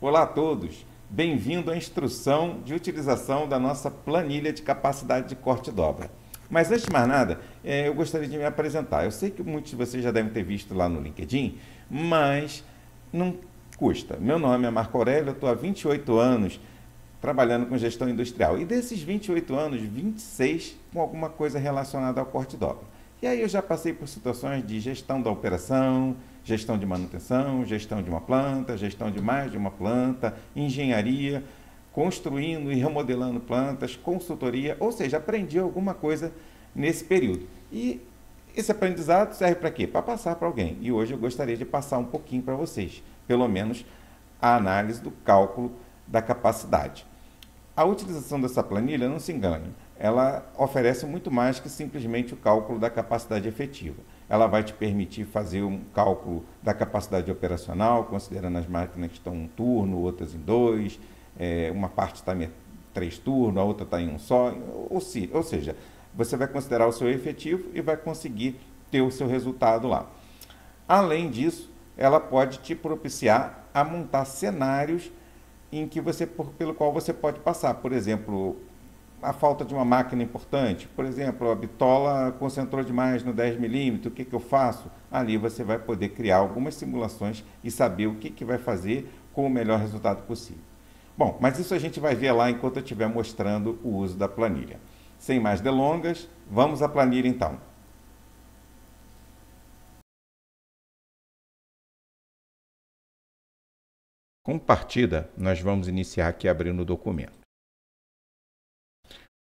Olá a todos, bem-vindo à instrução de utilização da nossa planilha de capacidade de corte e dobra. Mas antes de mais nada, eu gostaria de me apresentar. Eu sei que muitos de vocês já devem ter visto lá no LinkedIn, mas não custa. Meu nome é Marco Aurélio, eu estou há 28 anos trabalhando com gestão industrial. E desses 28 anos, 26 com alguma coisa relacionada ao corte e dobra. E aí eu já passei por situações de gestão da operação, gestão de manutenção, gestão de uma planta, gestão de mais de uma planta, engenharia, construindo e remodelando plantas, consultoria, ou seja, aprendi alguma coisa nesse período. E esse aprendizado serve para quê? Para passar para alguém. E hoje eu gostaria de passar um pouquinho para vocês, pelo menos a análise do cálculo da capacidade. A utilização dessa planilha, não se engane, ela oferece muito mais que simplesmente o cálculo da capacidade efetiva. Ela vai te permitir fazer um cálculo da capacidade operacional, considerando as máquinas que estão em um turno, outras em dois, uma parte está em 3 turnos, a outra está em um só, ou seja, você vai considerar o seu efetivo e vai conseguir ter o seu resultado lá. Além disso, ela pode te propiciar a montar cenários em que pelo qual você pode passar. Por exemplo, a falta de uma máquina importante. Por exemplo, a bitola concentrou demais no 10 milímetros, o que eu faço? Ali você vai poder criar algumas simulações e saber o que vai fazer com o melhor resultado possível. Bom, mas isso a gente vai ver lá enquanto eu estiver mostrando o uso da planilha. Sem mais delongas, vamos à planilha então. Como partida, nós vamos iniciar aqui abrindo o documento.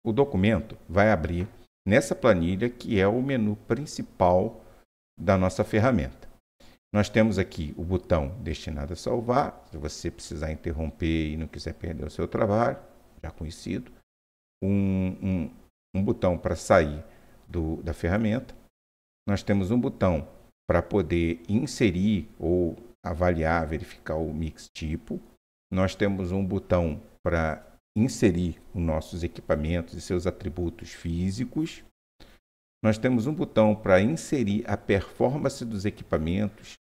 O documento vai abrir nessa planilha que é o menu principal da nossa ferramenta. Nós temos aqui o botão destinado a salvar, se você precisar interromper e não quiser perder o seu trabalho, já conhecido. Um botão para sair da ferramenta. Nós temos um botão para poder inserir ou avaliar, verificar o mix tipo. Nós temos um botão para inserir os nossos equipamentos e seus atributos físicos. Nós temos um botão para inserir a performance dos equipamentos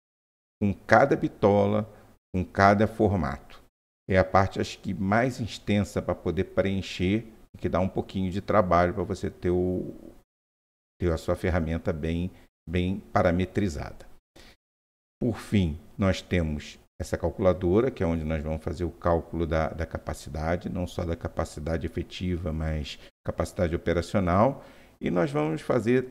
com cada bitola, com cada formato. É a parte, acho que, mais extensa para poder preencher, que dá um pouquinho de trabalho para você ter a sua ferramenta bem parametrizada. Por fim, nós temos essa calculadora, que é onde nós vamos fazer o cálculo da capacidade, não só da capacidade efetiva, mas capacidade operacional. E nós vamos fazer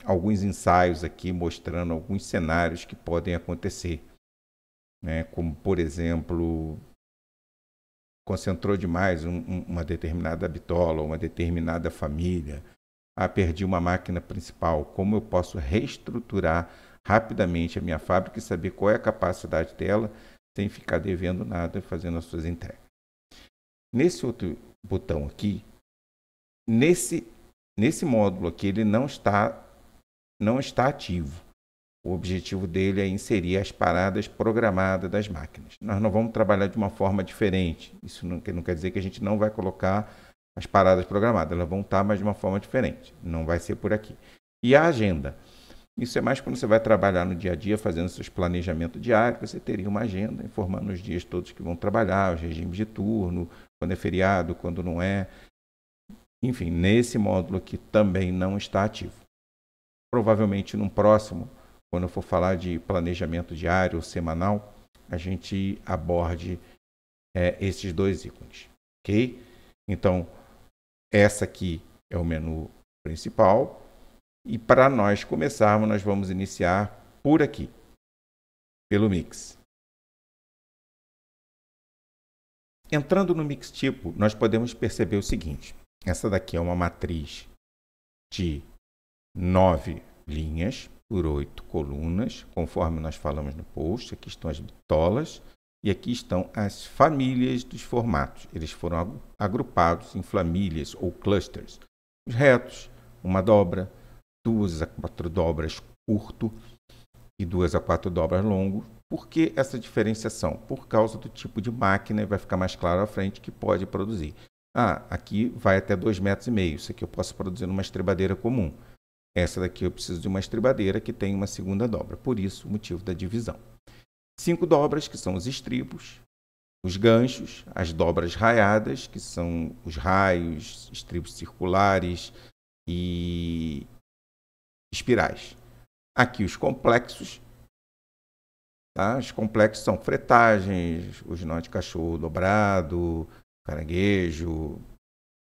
alguns ensaios aqui, mostrando alguns cenários que podem acontecer, né? Como, por exemplo, concentrou demais uma determinada bitola, uma determinada família. Perdi uma máquina principal. Como eu posso reestruturar rapidamente a minha fábrica e saber qual é a capacidade dela, sem ficar devendo nada, fazendo as suas entregas. Nesse outro botão aqui, nesse módulo aqui, ele não está ativo. O objetivo dele é inserir as paradas programadas das máquinas. Nós não vamos trabalhar de uma forma diferente. Isso não quer dizer que a gente não vai colocar as paradas programadas. Elas vão estar, mas de uma forma diferente. Não vai ser por aqui. E a agenda. Isso é mais quando você vai trabalhar no dia a dia, fazendo seus planejamentos diários, você teria uma agenda informando os dias todos que vão trabalhar, os regimes de turno, quando é feriado, quando não é. Enfim, nesse módulo aqui também não está ativo. Provavelmente num próximo, quando eu for falar de planejamento diário ou semanal, a gente aborde esses dois ícones, ok? Então, essa aqui é o menu principal. E para nós começarmos, nós vamos iniciar por aqui, pelo mix. Entrando no mix tipo, nós podemos perceber o seguinte. Essa daqui é uma matriz de 9 linhas por 8 colunas, conforme nós falamos no post. Aqui estão as bitolas e aqui estão as famílias dos formatos. Eles foram agrupados em famílias ou clusters. Os retos, uma dobra, 2 a 4 dobras curto e 2 a 4 dobras longo. Por que essa diferenciação? Por causa do tipo de máquina, e vai ficar mais claro à frente, que pode produzir. Aqui vai até 2,5 metros. Isso aqui eu posso produzir numa estribadeira comum. Essa daqui eu preciso de uma estribadeira que tem uma segunda dobra. Por isso, o motivo da divisão. 5 dobras, que são os estribos. os ganchos, as dobras raiadas, que são os raios, estribos circulares e espirais. Aqui os complexos, tá? Os complexos são fretagens, os nó de cachorro dobrado, caranguejo,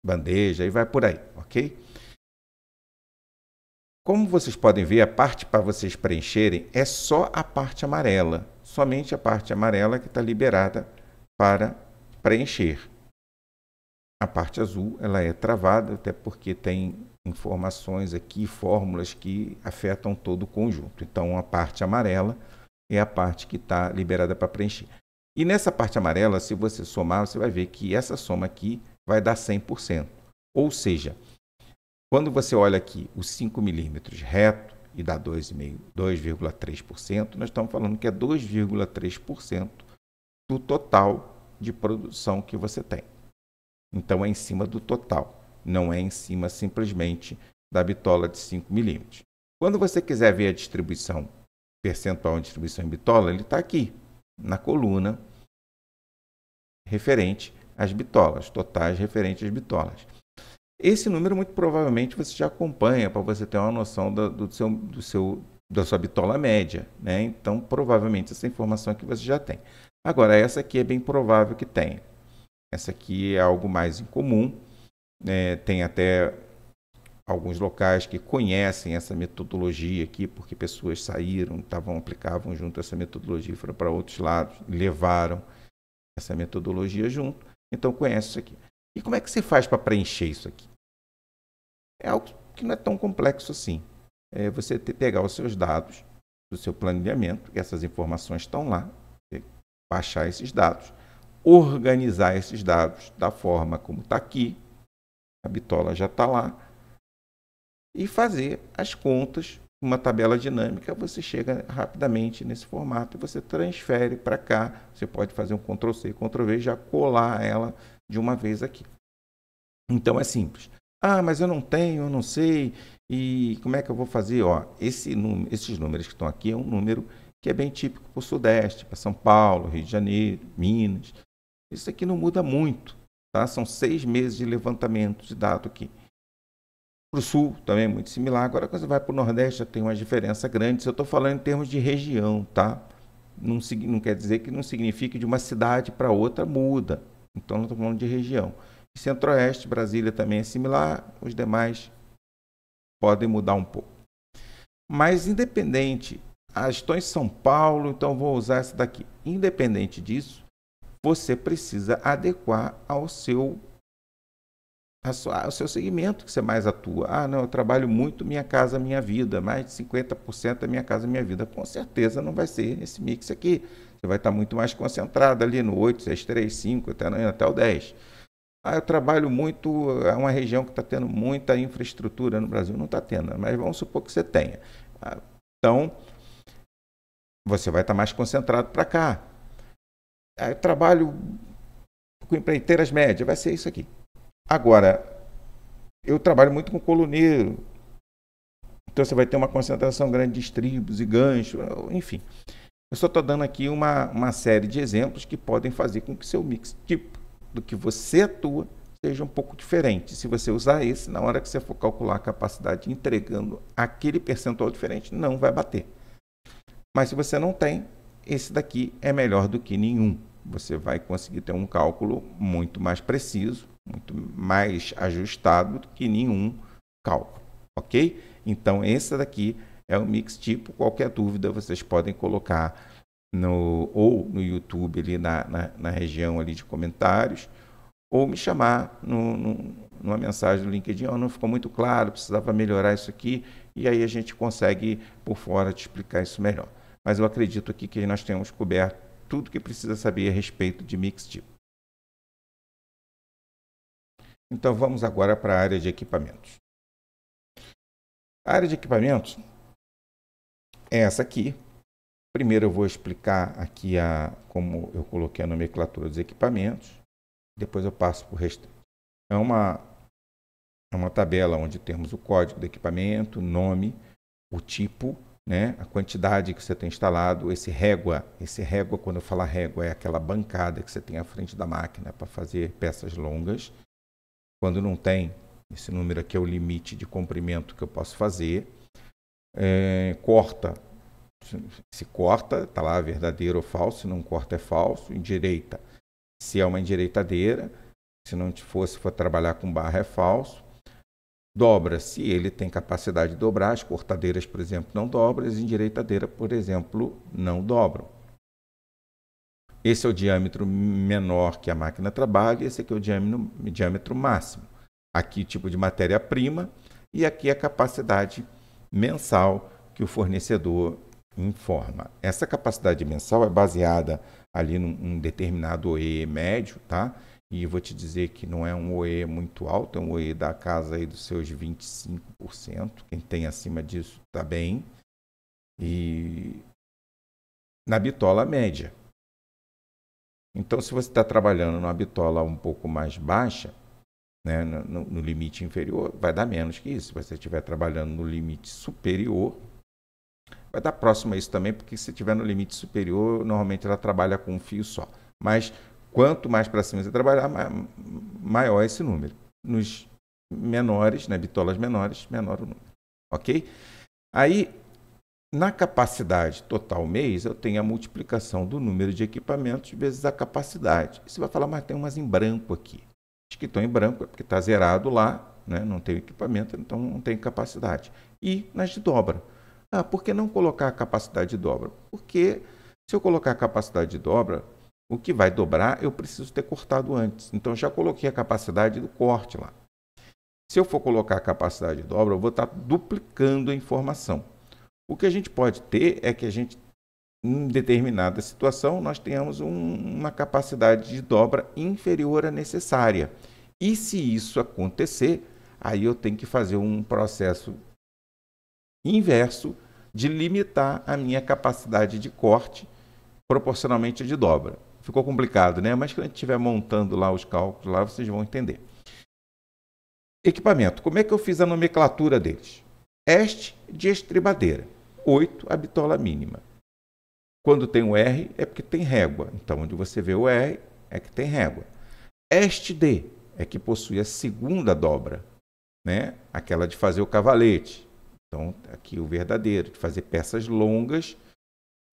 bandeja, e vai por aí, ok? Como vocês podem ver, a parte para vocês preencherem é só a parte amarela, somente a parte amarela que está liberada para preencher. A parte azul ela é travada, até porque tem informações aqui, fórmulas que afetam todo o conjunto. Então, a parte amarela é a parte que está liberada para preencher. E nessa parte amarela, se você somar, você vai ver que essa soma aqui vai dar 100%. Ou seja, quando você olha aqui os 5 milímetros reto e dá 2,3%, nós estamos falando que é 2,3% do total de produção que você tem. Então, é em cima do total, não é em cima simplesmente da bitola de 5 milímetros. Quando você quiser ver a distribuição, percentual de distribuição em bitola, ele está aqui, na coluna referente às bitolas, totais referentes às bitolas. Esse número, muito provavelmente, você já acompanha para você ter uma noção da sua bitola média, né? Então, provavelmente, essa informação aqui você já tem. Agora, essa aqui é bem provável que tenha. Essa aqui é algo mais incomum, né? Tem até alguns locais que conhecem essa metodologia aqui, porque pessoas saíram, aplicavam junto essa metodologia e foram para outros lados, levaram essa metodologia junto, então conhece isso aqui. E como é que se faz para preencher isso aqui? É algo que não é tão complexo assim. É você pegar os seus dados do seu planejamento, essas informações estão lá, baixar esses dados, organizar esses dados da forma como está aqui, a bitola já está lá, e fazer as contas, uma tabela dinâmica, você chega rapidamente nesse formato e você transfere para cá. Você pode fazer um Ctrl+C, Ctrl+V e já colar ela de uma vez aqui. Então é simples. Ah, mas eu não tenho, eu não sei, e como é que eu vou fazer? Ó, esses números que estão aqui é um número que é bem típico para o Sudeste, para São Paulo, Rio de Janeiro, Minas. Isso aqui não muda muito, tá? São 6 meses de levantamento de dado aqui. Para o Sul também é muito similar. Agora, quando você vai para o Nordeste, já tem uma diferença grande. Se eu estou falando em termos de região, tá? Não quer dizer que não signifique que de uma cidade para outra muda. Então, nós estamos falando de região. Centro-Oeste, Brasília também é similar, os demais podem mudar um pouco. Mas independente, estou em São Paulo, então vou usar essa daqui. Independente disso, você precisa adequar ao seu segmento que você mais atua. Ah, não, eu trabalho muito Minha Casa Minha Vida, mais de 50% é Minha Casa Minha Vida. Com certeza não vai ser esse mix aqui. Você vai estar muito mais concentrado ali no 8, 6, 3, 5, até o 10. Ah, eu trabalho muito, é uma região que está tendo muita infraestrutura no Brasil. Não está tendo, mas vamos supor que você tenha. Então, você vai estar mais concentrado para cá. Ah, eu trabalho com empreiteiras médias, vai ser isso aqui. Agora, eu trabalho muito com coluneiro. Então, você vai ter uma concentração grande de estribos e ganchos, enfim. Eu só estou dando aqui uma série de exemplos que podem fazer com que seu mix tipo do que você atua seja um pouco diferente. Se você usar esse, na hora que você for calcular a capacidade entregando aquele percentual diferente, não vai bater. Mas se você não tem, esse daqui é melhor do que nenhum. Você vai conseguir ter um cálculo muito mais preciso, muito mais ajustado do que nenhum cálculo, ok? Então, esse daqui é o mix tipo. Qualquer dúvida, vocês podem colocar ou no YouTube, ali na região ali de comentários, ou me chamar numa mensagem do LinkedIn. Oh, não ficou muito claro, precisava melhorar isso aqui, e aí a gente consegue, por fora, te explicar isso melhor. Mas eu acredito aqui que nós temos coberto tudo que precisa saber a respeito de mix tipo. Então, vamos agora para a área de equipamentos. A área de equipamentos é essa aqui. Primeiro eu vou explicar aqui como eu coloquei a nomenclatura dos equipamentos, depois eu passo para o restante. É uma tabela onde temos o código do equipamento, o nome, o tipo, né, a quantidade que você tem instalado, esse régua, quando eu falar régua, é aquela bancada que você tem à frente da máquina para fazer peças longas. Quando não tem, esse número aqui é o limite de comprimento que eu posso fazer. Corta, se corta, está lá verdadeiro ou falso, se não corta é falso. Endireita, se é uma endireitadeira, se não for trabalhar com barra é falso. Dobra, se ele tem capacidade de dobrar, as cortadeiras, por exemplo, não dobram, as endireitadeiras, por exemplo, não dobram. Esse é o diâmetro menor que a máquina trabalha, e esse aqui é o diâmetro máximo. Aqui tipo de matéria-prima e aqui a capacidade mensal que o fornecedor informa. Essa capacidade mensal é baseada ali num determinado OE médio, tá? E vou te dizer que não é um OE muito alto, é um OE da casa aí dos seus 25%. Quem tem acima disso está bem. E na bitola média. Então, se você está trabalhando numa bitola um pouco mais baixa, né, no limite inferior, vai dar menos que isso. Se você estiver trabalhando no limite superior, vai dar próximo a isso também, porque se estiver no limite superior, normalmente ela trabalha com um fio só. Mas quanto mais para cima você trabalhar, maior é esse número. Nos menores, né, bitolas menores, menor o número. Ok? Aí, na capacidade total mês, eu tenho a multiplicação do número de equipamentos vezes a capacidade. E você vai falar, mas tem umas em branco aqui. As que estão em branco é porque está zerado lá, né, não tem equipamento, então não tem capacidade. E nas de dobra. Por que não colocar a capacidade de dobra? Porque se eu colocar a capacidade de dobra, o que vai dobrar eu preciso ter cortado antes. Então, eu já coloquei a capacidade do corte lá. Se eu for colocar a capacidade de dobra, eu vou estar duplicando a informação. O que a gente pode ter é que a gente, em determinada situação, nós tenhamos uma capacidade de dobra inferior à necessária. E se isso acontecer, aí eu tenho que fazer um processo inverso de limitar a minha capacidade de corte proporcionalmente à de dobra. Ficou complicado, né? Mas quando a gente estiver montando lá os cálculos, lá vocês vão entender. Equipamento. Como é que eu fiz a nomenclatura deles? Este de estribadeira. 8, a bitola mínima. Quando tem o R, é porque tem régua. Então, onde você vê o R, é que tem régua. Este D é que possui a segunda dobra, né? Aquela de fazer o cavalete. Então, aqui o verdadeiro, de fazer peças longas,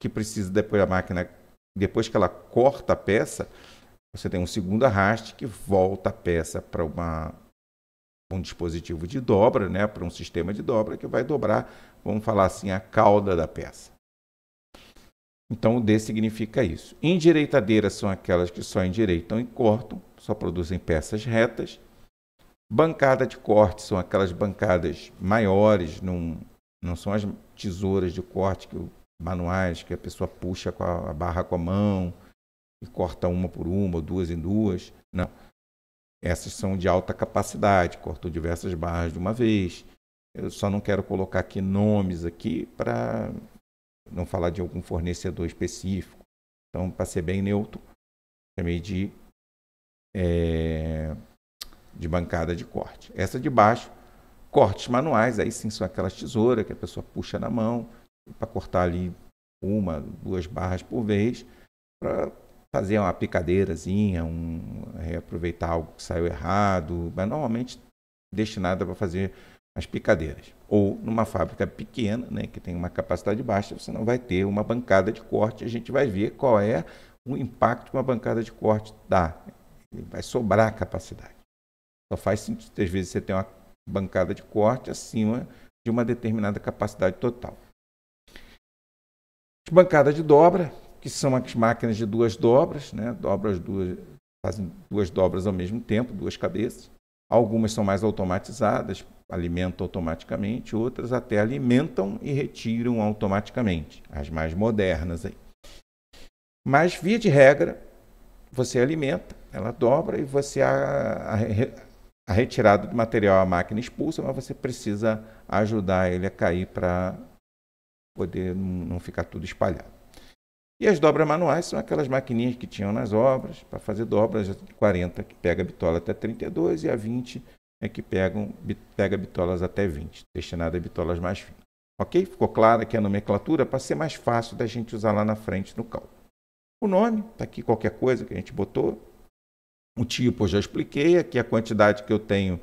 que precisa depois a máquina, depois que ela corta a peça, você tem um segundo arraste que volta a peça para um dispositivo de dobra, né? Para um sistema de dobra que vai dobrar, vamos falar assim, a cauda da peça. Então, o D significa isso. Endireitadeiras são aquelas que só endireitam e cortam, só produzem peças retas. Bancada de corte são aquelas bancadas maiores, não são as tesouras de corte manuais que a pessoa puxa com a barra com a mão e corta uma por uma, ou duas em duas. Não. Essas são de alta capacidade, cortam diversas barras de uma vez. Eu só não quero colocar aqui nomes aqui para não falar de algum fornecedor específico. Então, para ser bem neutro, chamei de bancada de corte. Essa de baixo, cortes manuais, aí sim são aquelas tesouras que a pessoa puxa na mão para cortar ali uma, duas barras por vez, para fazer uma picadeirazinha, reaproveitar algo que saiu errado, mas normalmente destinada para fazer as picadeiras. Ou numa fábrica pequena, né, que tem uma capacidade baixa, você não vai ter uma bancada de corte. A gente vai ver qual é o impacto que uma bancada de corte dá. Vai sobrar capacidade. Só faz sentido, às vezes, você tem uma bancada de corte acima de uma determinada capacidade total. As bancadas de dobra, que são as máquinas de duas dobras, né? Fazem duas dobras ao mesmo tempo, duas cabeças. Algumas são mais automatizadas, alimentam automaticamente, outras até alimentam e retiram automaticamente, as mais modernas aí. Mas, via de regra, você alimenta, ela dobra e você a retirada do material a máquina expulsa, mas você precisa ajudar ele a cair para poder não ficar tudo espalhado. E as dobras manuais são aquelas maquininhas que tinham nas obras, para fazer dobras de 40, que pega a bitola até 32, e a 20 é que pega bitolas até 20, destinada a bitolas mais finas. Ok? Ficou clara aqui a nomenclatura para ser mais fácil da gente usar lá na frente no cálculo. O nome, está aqui qualquer coisa que a gente botou. O tipo eu já expliquei, aqui a quantidade que eu tenho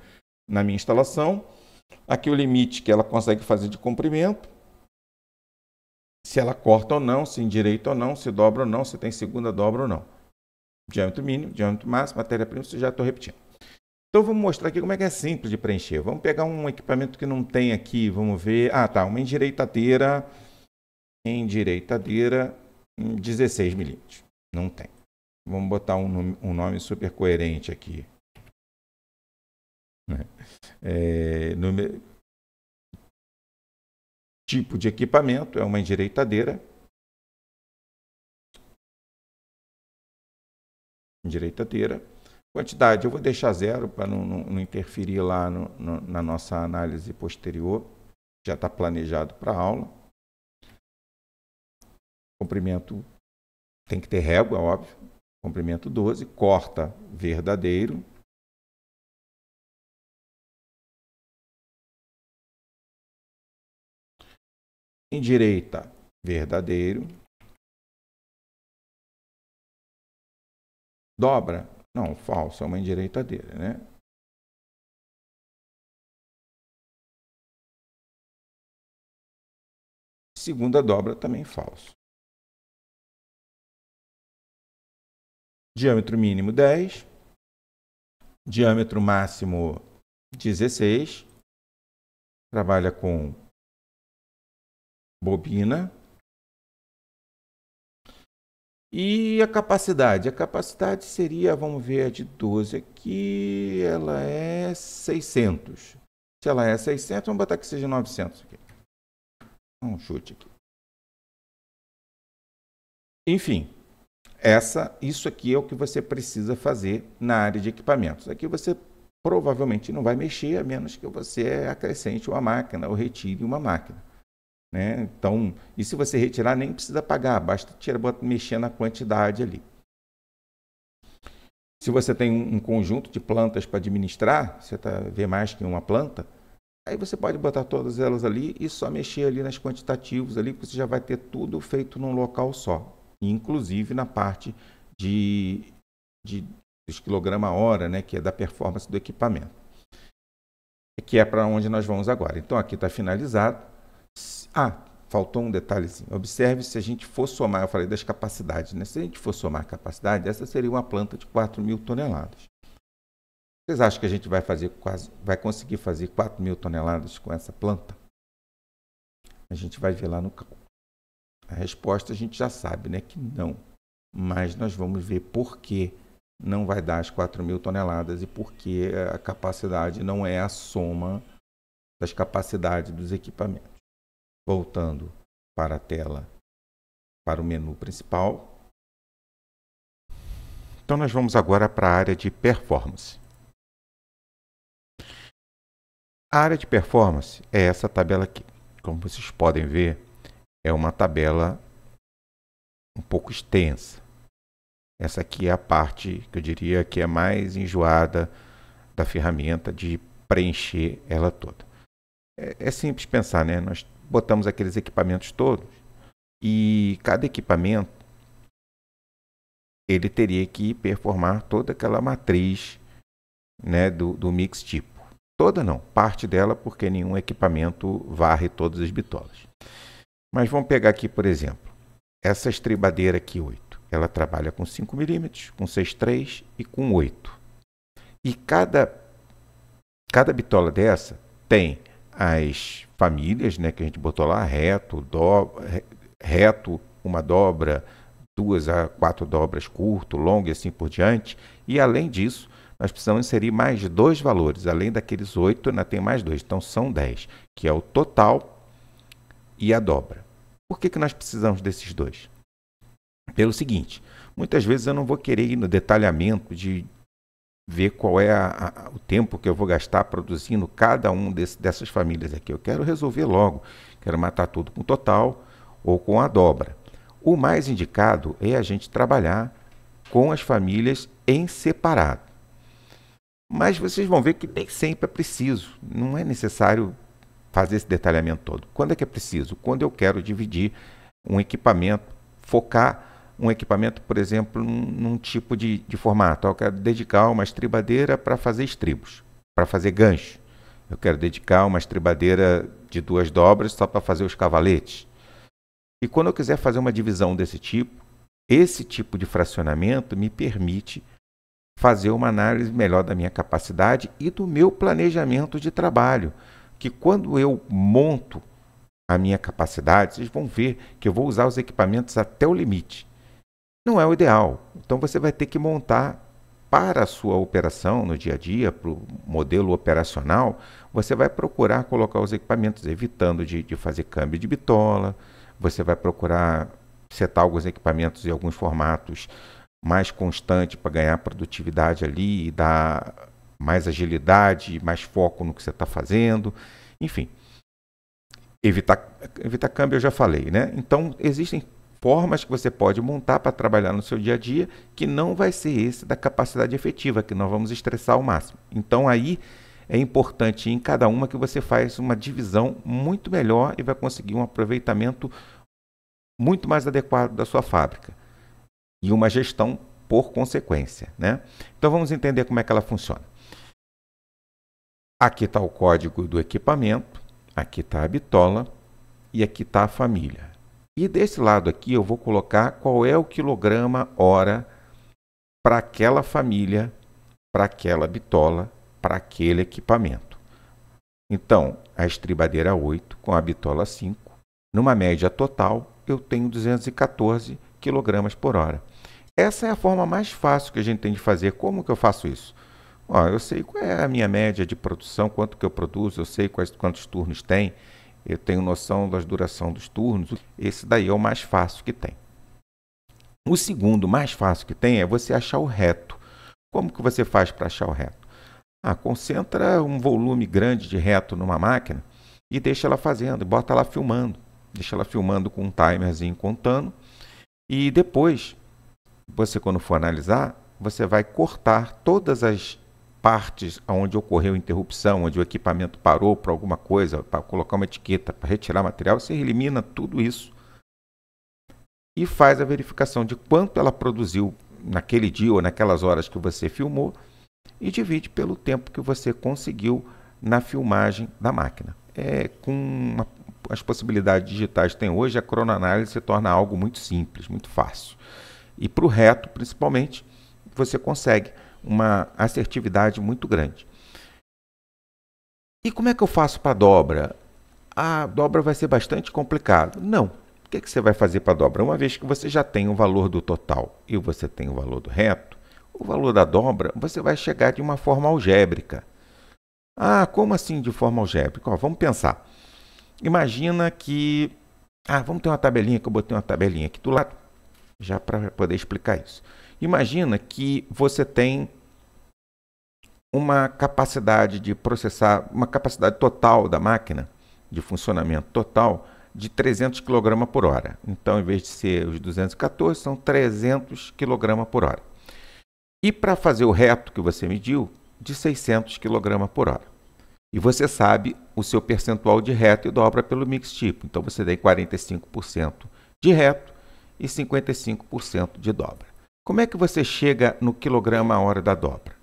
na minha instalação. Aqui o limite que ela consegue fazer de comprimento. Se ela corta ou não, se endireita ou não, se dobra ou não, se tem segunda dobra ou não. Diâmetro mínimo, diâmetro máximo, matéria-prima, isso já estou repetindo. Então vamos mostrar aqui como é que é simples de preencher. Vamos pegar um equipamento que não tem aqui, vamos ver. Ah, tá, uma endireitadeira 16 milímetros. Não tem. Vamos botar um nome super coerente aqui. Tipo de equipamento é uma endireitadeira. Endireitadeira. Quantidade eu vou deixar 0 para não interferir lá na nossa análise posterior. Já está planejado para a aula. Comprimento tem que ter régua, óbvio. Comprimento 12. Corta verdadeiro. Endireita verdadeiro. Dobra. Não, falso, é uma endireitadeira, né? Segunda dobra também falso. Diâmetro mínimo 10. Diâmetro máximo 16. Trabalha com bobina. E a capacidade? A capacidade seria, vamos ver, a de 12 aqui, ela é 600. Se ela é 600, vamos botar que seja 900 aqui. Um chute aqui. Enfim, isso aqui é o que você precisa fazer na área de equipamentos. Aqui você provavelmente não vai mexer, a menos que você acrescente uma máquina ou retire uma máquina. Né? Então, e se você retirar, nem precisa pagar, basta mexer na quantidade ali. Se você tem um conjunto de plantas para administrar, você vê mais que uma planta, aí você pode botar todas elas ali e só mexer ali nas quantitativos ali, porque você já vai ter tudo feito num local só, inclusive na parte dos quilograma-hora, né, que é da performance do equipamento, que é para onde nós vamos agora. Então, aqui está finalizado. Faltou um detalhezinho. Observe se a gente for somar, eu falei das capacidades, né? Se a gente for somar a capacidade, essa seria uma planta de 4.000 toneladas. Vocês acham que a gente vai conseguir fazer 4.000 toneladas com essa planta? A gente vai ver lá no cálculo. A resposta a gente já sabe, né? Que não. Mas nós vamos ver por que não vai dar as 4.000 toneladas e por que a capacidade não é a soma das capacidades dos equipamentos. Voltando para a tela, para o menu principal. Então, nós vamos agora para a área de performance. A área de performance é essa tabela aqui. Como vocês podem ver, é uma tabela um pouco extensa. Essa aqui é a parte que eu diria que é mais enjoada da ferramenta de preencher ela toda. É simples pensar, né? Nós botamos aqueles equipamentos todos e cada equipamento ele teria que performar toda aquela matriz, né, do mix tipo. Toda não, parte dela, porque nenhum equipamento varre todas as bitolas. Mas vamos pegar aqui, por exemplo, essa estribadeira aqui 8. Ela trabalha com 5 milímetros, com 6,3 e com 8. E cada bitola dessa tem as famílias, né, que a gente botou lá, reto, uma dobra, 2 a 4 dobras, curto, longo e assim por diante. E além disso, nós precisamos inserir mais 2 valores. Além daqueles 8, ainda tem mais 2. Então são 10, que é o total e a dobra. Por que nós precisamos desses 2? Pelo seguinte, muitas vezes eu não vou querer ir no detalhamento de ver qual é o tempo que eu vou gastar produzindo cada um dessas famílias aqui. Eu quero resolver logo, quero matar tudo com total ou com a dobra. O mais indicado é a gente trabalhar com as famílias em separado. Mas vocês vão ver que nem sempre é preciso, não é necessário fazer esse detalhamento todo? Quando é que é preciso? Quando eu quero dividir um equipamento, focar um equipamento, por exemplo, num tipo de formato. Eu quero dedicar uma estribadeira para fazer estribos, para fazer gancho. Eu quero dedicar uma estribadeira de 2 dobras só para fazer os cavaletes. E quando eu quiser fazer uma divisão desse tipo, esse tipo de fracionamento me permite fazer uma análise melhor da minha capacidade e do meu planejamento de trabalho. Que quando eu monto a minha capacidade, vocês vão ver que eu vou usar os equipamentos até o limite. Não é o ideal. Então você vai ter que montar para a sua operação no dia a dia, para o modelo operacional, você vai procurar colocar os equipamentos, evitando de fazer câmbio de bitola, você vai procurar setar alguns equipamentos em alguns formatos mais constantes para ganhar produtividade ali e dar mais agilidade, mais foco no que você está fazendo, enfim. Evitar câmbio eu já falei, né? Então existem formas que você pode montar para trabalhar no seu dia a dia, que não vai ser esse da capacidade efetiva, que nós vamos estressar ao máximo. Então aí é importante em cada uma que você faça uma divisão muito melhor e vai conseguir um aproveitamento muito mais adequado da sua fábrica. E uma gestão por consequência, né? Então vamos entender como é que ela funciona. Aqui está o código do equipamento, aqui está a bitola e aqui está a família. E desse lado aqui eu vou colocar qual é o quilograma hora para aquela família, para aquela bitola, para aquele equipamento. Então, a estribadeira 8 com a bitola 5, numa média total, eu tenho 214 kg por hora. Essa é a forma mais fácil que a gente tem de fazer. Como que eu faço isso? Ó, eu sei qual é a minha média de produção, quanto que eu produzo, eu sei quantos turnos tem. Eu tenho noção da duração dos turnos. Esse daí é o mais fácil que tem. O segundo mais fácil que tem é você achar o reto. Como que você faz para achar o reto? Concentra um volume grande de reto numa máquina e deixa ela fazendo, bota ela filmando. Deixa ela filmando com um timerzinho contando. E depois, você quando for analisar, você vai cortar todas as partes onde ocorreu interrupção, onde o equipamento parou para alguma coisa, para colocar uma etiqueta, para retirar material, você elimina tudo isso e faz a verificação de quanto ela produziu naquele dia ou naquelas horas que você filmou e divide pelo tempo que você conseguiu na filmagem da máquina. Com as possibilidades digitais que tem hoje, a cronoanálise se torna algo muito simples, muito fácil. E para o reto, principalmente, você consegue uma assertividade muito grande. E como é que eu faço para a dobra? A dobra vai ser bastante complicado. Não. O que você vai fazer para a dobra? Uma vez que você já tem o valor do total e você tem o valor do reto, o valor da dobra você vai chegar de uma forma algébrica. Como assim de forma algébrica? Vamos pensar. Imagina que... vamos ter uma tabelinha, que eu botei uma tabelinha aqui do lado, já para poder explicar isso. Imagina que você tem uma capacidade de processar, uma capacidade total da máquina, de funcionamento total, de 300 kg por hora. Então, em vez de ser os 214, são 300 kg por hora. E para fazer o reto que você mediu, de 600 kg por hora. E você sabe o seu percentual de reto e dobra pelo mix tipo. Então, você tem 45% de reto e 55% de dobra. Como é que você chega no quilograma hora da dobra?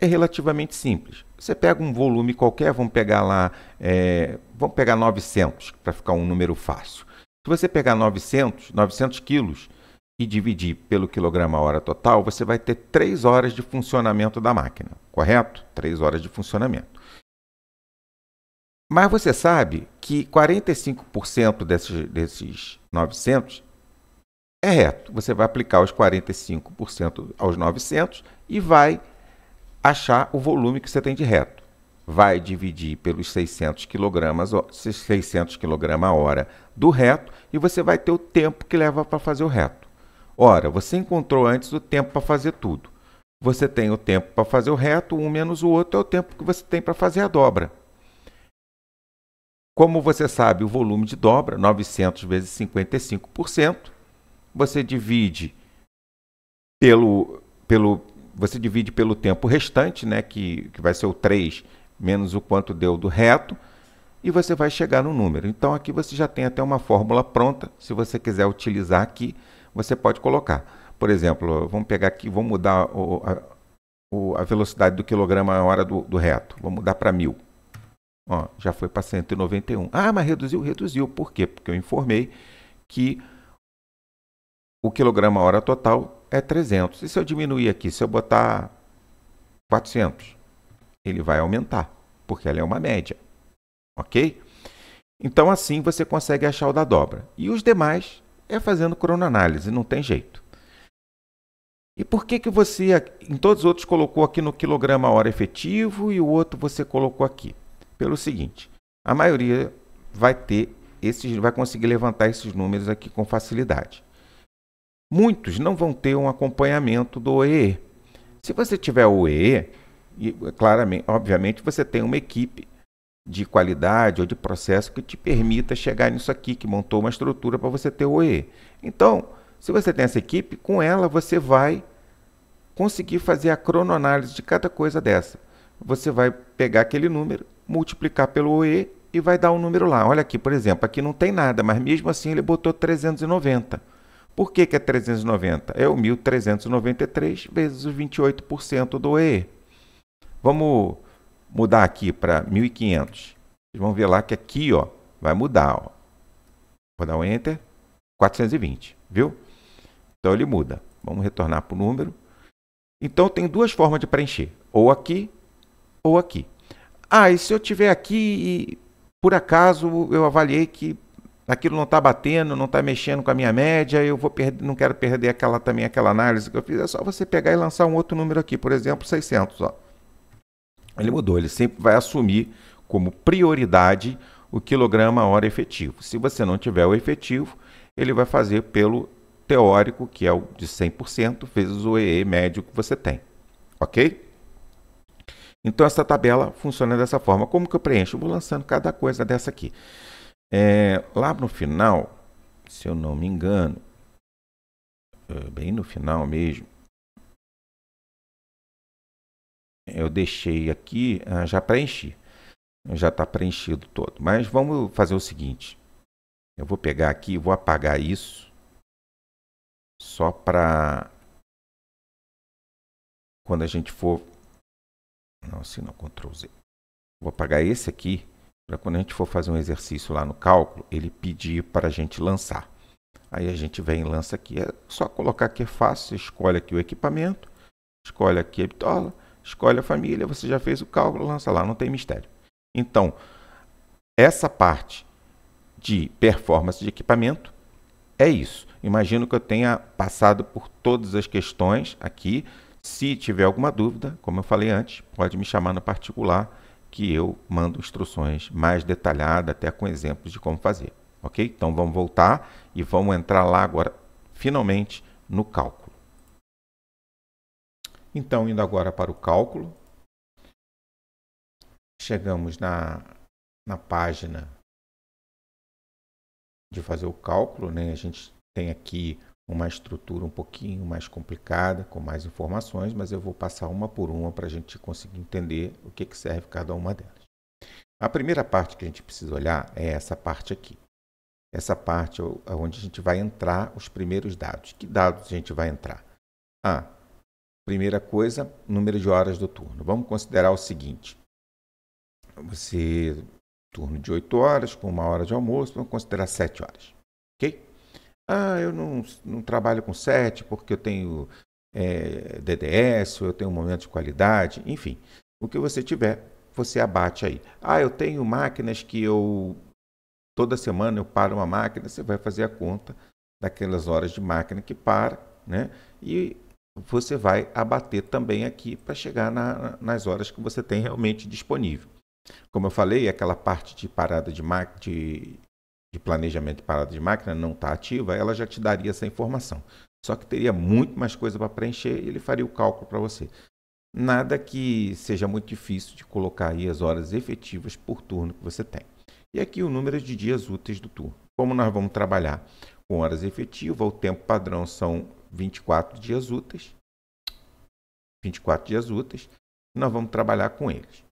É relativamente simples. Você pega um volume qualquer, vamos pegar lá, vamos pegar 900, para ficar um número fácil. Se você pegar 900 quilos e dividir pelo quilograma hora total, você vai ter 3 horas de funcionamento da máquina, correto? 3 horas de funcionamento. Mas você sabe que 45% desses 900 é reto. Você vai aplicar os 45% aos 900 e vai achar o volume que você tem de reto. Vai dividir pelos 600 kg/h do reto e você vai ter o tempo que leva para fazer o reto. Ora, você encontrou antes o tempo para fazer tudo. Você tem o tempo para fazer o reto, um menos o outro é o tempo que você tem para fazer a dobra. Como você sabe o volume de dobra, 900 vezes 55%, você divide pelo tempo restante, né, que vai ser o 3 menos o quanto deu do reto, e você vai chegar no número. Então aqui você já tem até uma fórmula pronta. Se você quiser utilizar aqui, você pode colocar. Por exemplo, vamos pegar aqui, vamos mudar a velocidade do quilograma a hora do reto. Vamos mudar para 1000. Ó, já foi para 191. Ah, mas reduziu? Reduziu. Por quê? Porque eu informei que o quilograma a hora total é 300. E se eu diminuir aqui, se eu botar 400, ele vai aumentar, porque ela é uma média. Ok? Então, assim você consegue achar o da dobra. E os demais é fazendo cronoanálise, não tem jeito. E por que que você, em todos os outros, colocou aqui no quilograma a hora efetivo e o outro você colocou aqui? Pelo seguinte, a maioria vai conseguir levantar esses números aqui com facilidade. Muitos não vão ter um acompanhamento do OEE. Se você tiver o OEE, claramente, obviamente, você tem uma equipe de qualidade ou de processo que te permita chegar nisso aqui, que montou uma estrutura para você ter o OEE. Então, se você tem essa equipe, com ela você vai conseguir fazer a cronoanálise de cada coisa dessa. Você vai pegar aquele número, multiplicar pelo OE e vai dar um número lá. Olha aqui, por exemplo, aqui não tem nada, mas mesmo assim ele botou 390. Por que é 390? É o 1.393 vezes os 28% do OE. Vamos mudar aqui para 1.500. Vocês vão ver lá que aqui ó, vai mudar. Ó. Vou dar um Enter. 420, viu? Então ele muda. Vamos retornar para o número. Então tem duas formas de preencher. Ou aqui, ou aqui. Ah, e se eu tiver aqui e por acaso eu avaliei que aquilo não está batendo, não está mexendo com a minha média, eu vou não quero perder aquela análise que eu fiz, é só você pegar e lançar um outro número aqui, por exemplo, 600. Ó. Ele mudou, ele sempre vai assumir como prioridade o quilograma hora efetivo. Se você não tiver o efetivo, ele vai fazer pelo teórico, que é o de 100%, vezes o EE médio que você tem. Ok? Então, essa tabela funciona dessa forma. Como que eu preencho? Eu vou lançando cada coisa dessa aqui. Lá no final, se eu não me engano, bem no final mesmo, eu deixei aqui, já preenchi. Já está preenchido todo. Mas vamos fazer o seguinte. Eu vou pegar aqui e vou apagar isso. Só para quando a gente for... Não, assim não, Ctrl Z. Vou apagar esse aqui, para quando a gente for fazer um exercício lá no cálculo, ele pedir para a gente lançar. Aí a gente vem e lança aqui. É só colocar aqui, é fácil. Você escolhe aqui o equipamento, escolhe aqui a bitola, escolhe a família, você já fez o cálculo, lança lá, não tem mistério. Então, essa parte de performance de equipamento é isso. Imagino que eu tenha passado por todas as questões aqui. Se tiver alguma dúvida, como eu falei antes, pode me chamar no particular, que eu mando instruções mais detalhadas, até com exemplos de como fazer. Ok? Então vamos voltar e vamos entrar lá agora, finalmente, no cálculo. Então, indo agora para o cálculo, chegamos na página de fazer o cálculo, né? A gente tem aqui uma estrutura um pouquinho mais complicada, com mais informações, mas eu vou passar uma por uma para a gente conseguir entender o que serve cada uma delas. A primeira parte que a gente precisa olhar é essa parte aqui. Essa parte é onde a gente vai entrar os primeiros dados. Que dados a gente vai entrar? Primeira coisa, número de horas do turno. Vamos considerar o seguinte. Turno de 8 horas, com 1 hora de almoço, vamos considerar 7 horas. Ok? Eu não trabalho com 7 porque eu tenho DDS, ou eu tenho um momento de qualidade, enfim. O que você tiver, você abate aí. Eu tenho máquinas que toda semana eu paro uma máquina, você vai fazer a conta daquelas horas de máquina que para, né? E você vai abater também aqui para chegar nas horas que você tem realmente disponível. Como eu falei, aquela parte de parada de planejamento de parada de máquina não está ativa, ela já te daria essa informação. Só que teria muito mais coisa para preencher e ele faria o cálculo para você. Nada que seja muito difícil de colocar aí as horas efetivas por turno que você tem. E aqui o número de dias úteis do turno. Como nós vamos trabalhar com horas efetivas, o tempo padrão são 24 dias úteis. 24 dias úteis. E nós vamos trabalhar com eles.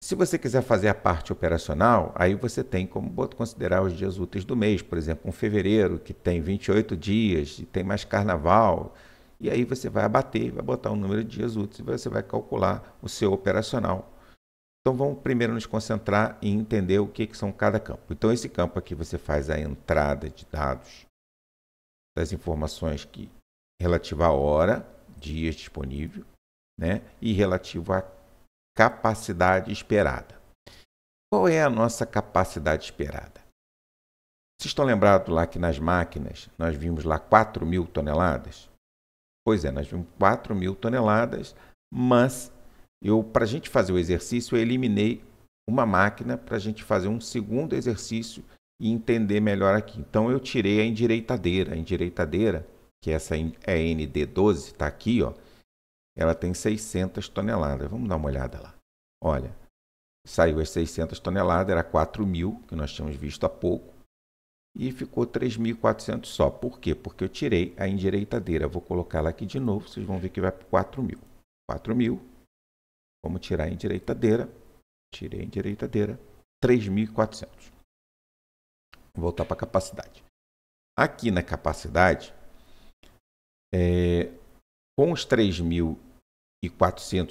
Se você quiser fazer a parte operacional, aí você tem como considerar os dias úteis do mês. Por exemplo, um fevereiro que tem 28 dias e tem mais carnaval. E aí você vai abater, vai botar um número de dias úteis e você vai calcular o seu operacional. Então vamos primeiro nos concentrar em entender o que são cada campo. Então esse campo aqui você faz a entrada de dados das informações que relativo à hora, dias disponível, né? E relativo à capacidade esperada. Qual é a nossa capacidade esperada? Vocês estão lembrados lá que nas máquinas nós vimos lá 4.000 toneladas? Pois é, nós vimos 4.000 toneladas, mas para a gente fazer o exercício, eu eliminei uma máquina para a gente fazer um segundo exercício e entender melhor aqui. Então eu tirei a endireitadeira. A endireitadeira, que essa é ND12, está aqui, ó. Ela tem 600 toneladas. Vamos dar uma olhada lá. Olha, saiu as 600 toneladas, era 4.000, que nós tínhamos visto há pouco, e ficou 3.400 só. Por quê? Porque eu tirei a endireitadeira. Vou colocar ela aqui de novo, vocês vão ver que vai para 4.000. 4.000, vamos tirar a endireitadeira. Tirei a endireitadeira, 3.400. Vou voltar para a capacidade. Aqui na capacidade, com os 3.400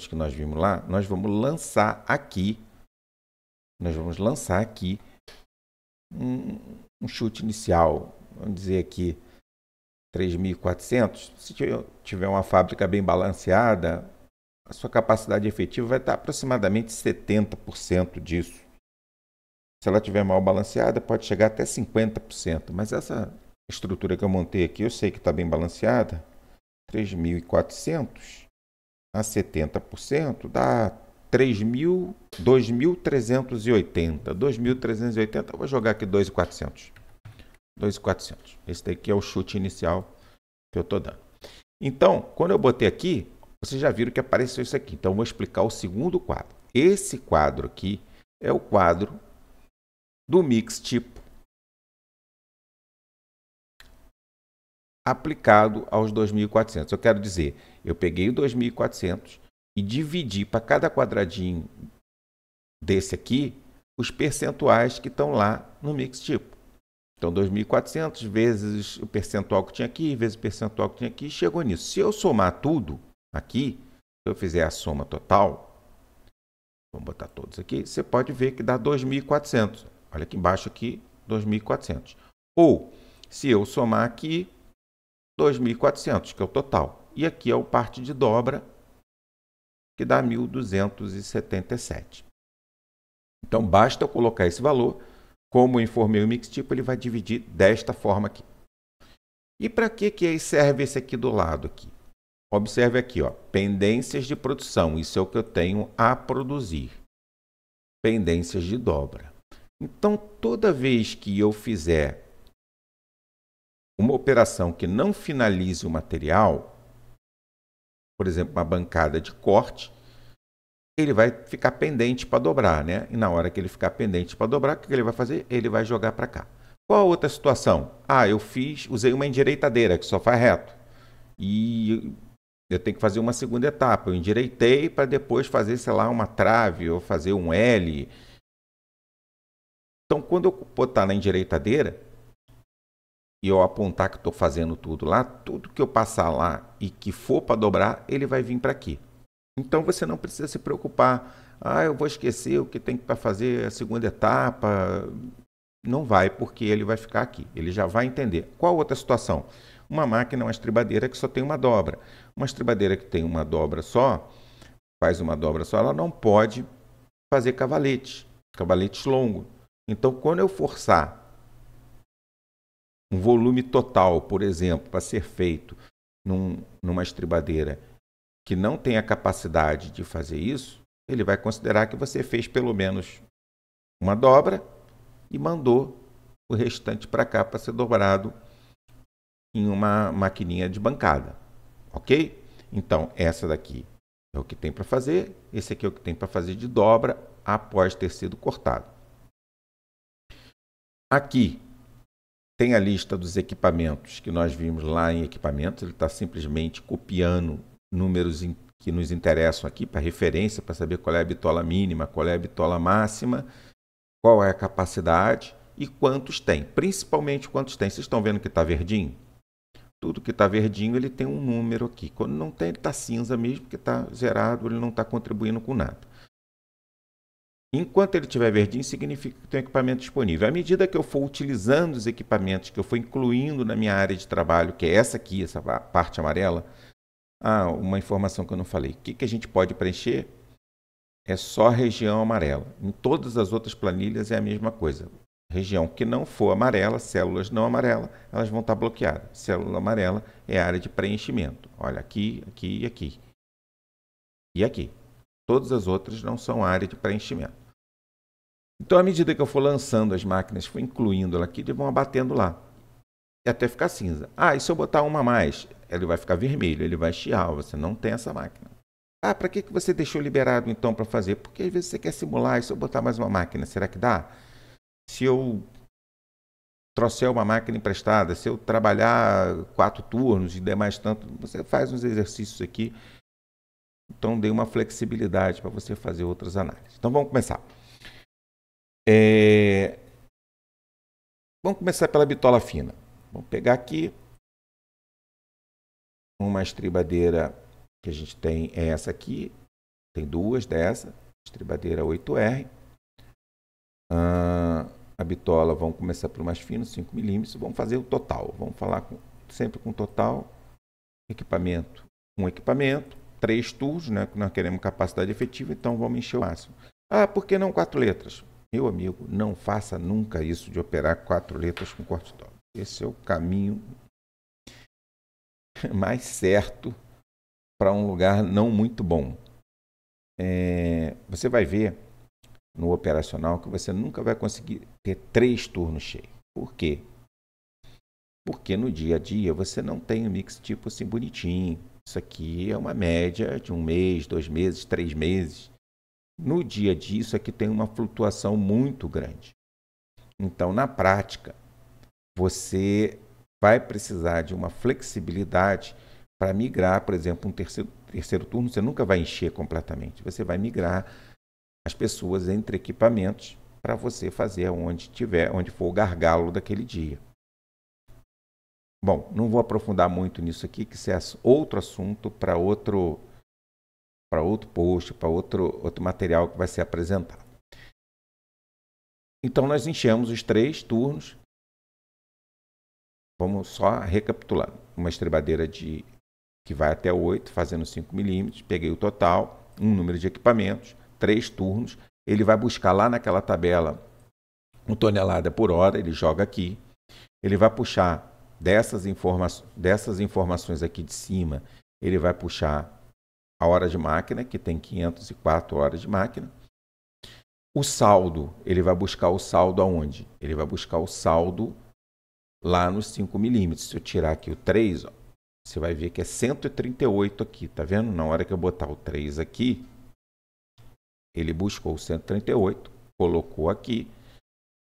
que nós vimos lá, nós vamos lançar aqui um chute inicial, vamos dizer aqui 3.400. Se tiver uma fábrica bem balanceada, a sua capacidade efetiva vai estar aproximadamente 70% disso. Se ela estiver mal balanceada, pode chegar até 50%, mas essa estrutura que eu montei aqui, eu sei que está bem balanceada. 3.400 a 70% dá 2.380. 2.380, eu vou jogar aqui 2.400. 2.400. Esse daqui é o chute inicial que eu estou dando. Então, quando eu botei aqui, vocês já viram que apareceu isso aqui. Então, eu vou explicar o segundo quadro. Esse quadro aqui é o quadro do mix tipo aplicado aos 2.400. Eu quero dizer, eu peguei o 2.400 e dividi para cada quadradinho desse aqui os percentuais que estão lá no mix tipo. Então, 2.400 vezes o percentual que tinha aqui, vezes o percentual que tinha aqui, chegou nisso. Se eu somar tudo aqui, se eu fizer a soma total, vamos botar todos aqui, você pode ver que dá 2.400. Olha aqui embaixo aqui, 2.400. Ou, se eu somar aqui, 2.400, que é o total. E aqui é o parte de dobra, que dá 1.277. Então, basta eu colocar esse valor. Como eu informei o mix tipo, ele vai dividir desta forma aqui. E para que serve esse aqui do lado aqui? Observe aqui, ó, pendências de produção. Isso é o que eu tenho a produzir. Pendências de dobra. Então, toda vez que eu fizer uma operação que não finalize o material, por exemplo, uma bancada de corte, ele vai ficar pendente para dobrar, né? E na hora que ele ficar pendente para dobrar, o que ele vai fazer? Ele vai jogar para cá. Qual a outra situação? Eu usei uma endireitadeira que só faz reto. E eu tenho que fazer uma segunda etapa. Eu endireitei para depois fazer, sei lá, uma trave ou fazer um L. Então, quando eu botar na endireitadeira e eu apontar que estou fazendo tudo lá, tudo que eu passar lá e que for para dobrar, ele vai vir para aqui. Então, você não precisa se preocupar. Eu vou esquecer o que tem para fazer a segunda etapa. Não vai, porque ele vai ficar aqui. Ele já vai entender. Qual outra situação? Uma máquina, uma estribadeira que só tem uma dobra. Uma estribadeira que tem uma dobra só, faz uma dobra só, ela não pode fazer cavaletes longos. Então, quando eu forçar um volume total, por exemplo, para ser feito numa estribadeira que não tem a capacidade de fazer isso, ele vai considerar que você fez pelo menos uma dobra e mandou o restante para cá para ser dobrado em uma maquininha de bancada, ok? Então, essa daqui é o que tem para fazer, esse aqui é o que tem para fazer de dobra após ter sido cortado. Aqui tem a lista dos equipamentos que nós vimos lá em equipamentos, ele está simplesmente copiando números que nos interessam aqui, para referência, para saber qual é a bitola mínima, qual é a bitola máxima, qual é a capacidade e quantos tem. Principalmente quantos tem. Vocês estão vendo que está verdinho? Tudo que está verdinho, ele tem um número aqui. Quando não tem, ele está cinza mesmo, porque está zerado, ele não está contribuindo com nada. Enquanto ele estiver verdinho, significa que tem equipamento disponível. À medida que eu for utilizando os equipamentos que eu for incluindo na minha área de trabalho, que é essa aqui, essa parte amarela, uma informação que eu não falei. O que a gente pode preencher? É só a região amarela. Em todas as outras planilhas é a mesma coisa. Região que não for amarela, células não amarelas, elas vão estar bloqueadas. Célula amarela é a área de preenchimento. Olha, aqui, aqui e aqui. E aqui. Todas as outras não são área de preenchimento. Então, à medida que eu for lançando as máquinas, for incluindo ela aqui, eles vão abatendo lá. E até ficar cinza. E se eu botar uma a mais? Ele vai ficar vermelho, ele vai chiar. Você não tem essa máquina. Para que você deixou liberado, então, para fazer? Porque às vezes você quer simular, e se eu botar mais uma máquina, será que dá? Se eu trouxer uma máquina emprestada, se eu trabalhar 4 turnos e der mais tanto, você faz uns exercícios aqui. Então, dê uma flexibilidade para você fazer outras análises. Então, vamos começar. Vamos começar pela bitola fina. Vamos pegar aqui uma estribadeira que a gente tem, é essa aqui. Tem duas dessa, estribadeira 8R. A bitola, vamos começar pelo mais fino, 5 milímetros. Vamos fazer o total. Vamos falar sempre com total. Equipamento, um equipamento. 3 turnos, né? Nós queremos capacidade efetiva, então vamos encher o máximo. Por que não 4 letras? Meu amigo, não faça nunca isso de operar 4 letras com cortisol. Esse é o caminho mais certo para um lugar não muito bom. Você vai ver no operacional que você nunca vai conseguir ter 3 turnos cheios. Por quê? Porque no dia a dia você não tem um mix tipo assim bonitinho. Isso aqui é uma média de 1 mês, 2 meses, 3 meses. No dia a dia, isso aqui tem uma flutuação muito grande. Então, na prática, você vai precisar de uma flexibilidade para migrar, por exemplo, um terceiro turno, você nunca vai encher completamente. Você vai migrar as pessoas entre equipamentos para você fazer onde for o gargalo daquele dia. Bom, não vou aprofundar muito nisso aqui, que isso é outro assunto para outro post, para outro material que vai ser apresentado. Então, nós enchemos os 3 turnos. Vamos só recapitulando. Uma estribadeira que vai até 8, fazendo 5 milímetros. Peguei o total, um número de equipamentos, 3 turnos. Ele vai buscar lá naquela tabela 1 tonelada por hora, ele joga aqui. Ele vai puxar dessas informações aqui de cima, ele vai puxar a hora de máquina, que tem 504 horas de máquina. O saldo, ele vai buscar o saldo aonde? Ele vai buscar o saldo lá nos 5 milímetros. Se eu tirar aqui o 3, você vai ver que é 138 aqui, tá vendo? Na hora que eu botar o 3 aqui, ele buscou o 138, colocou aqui.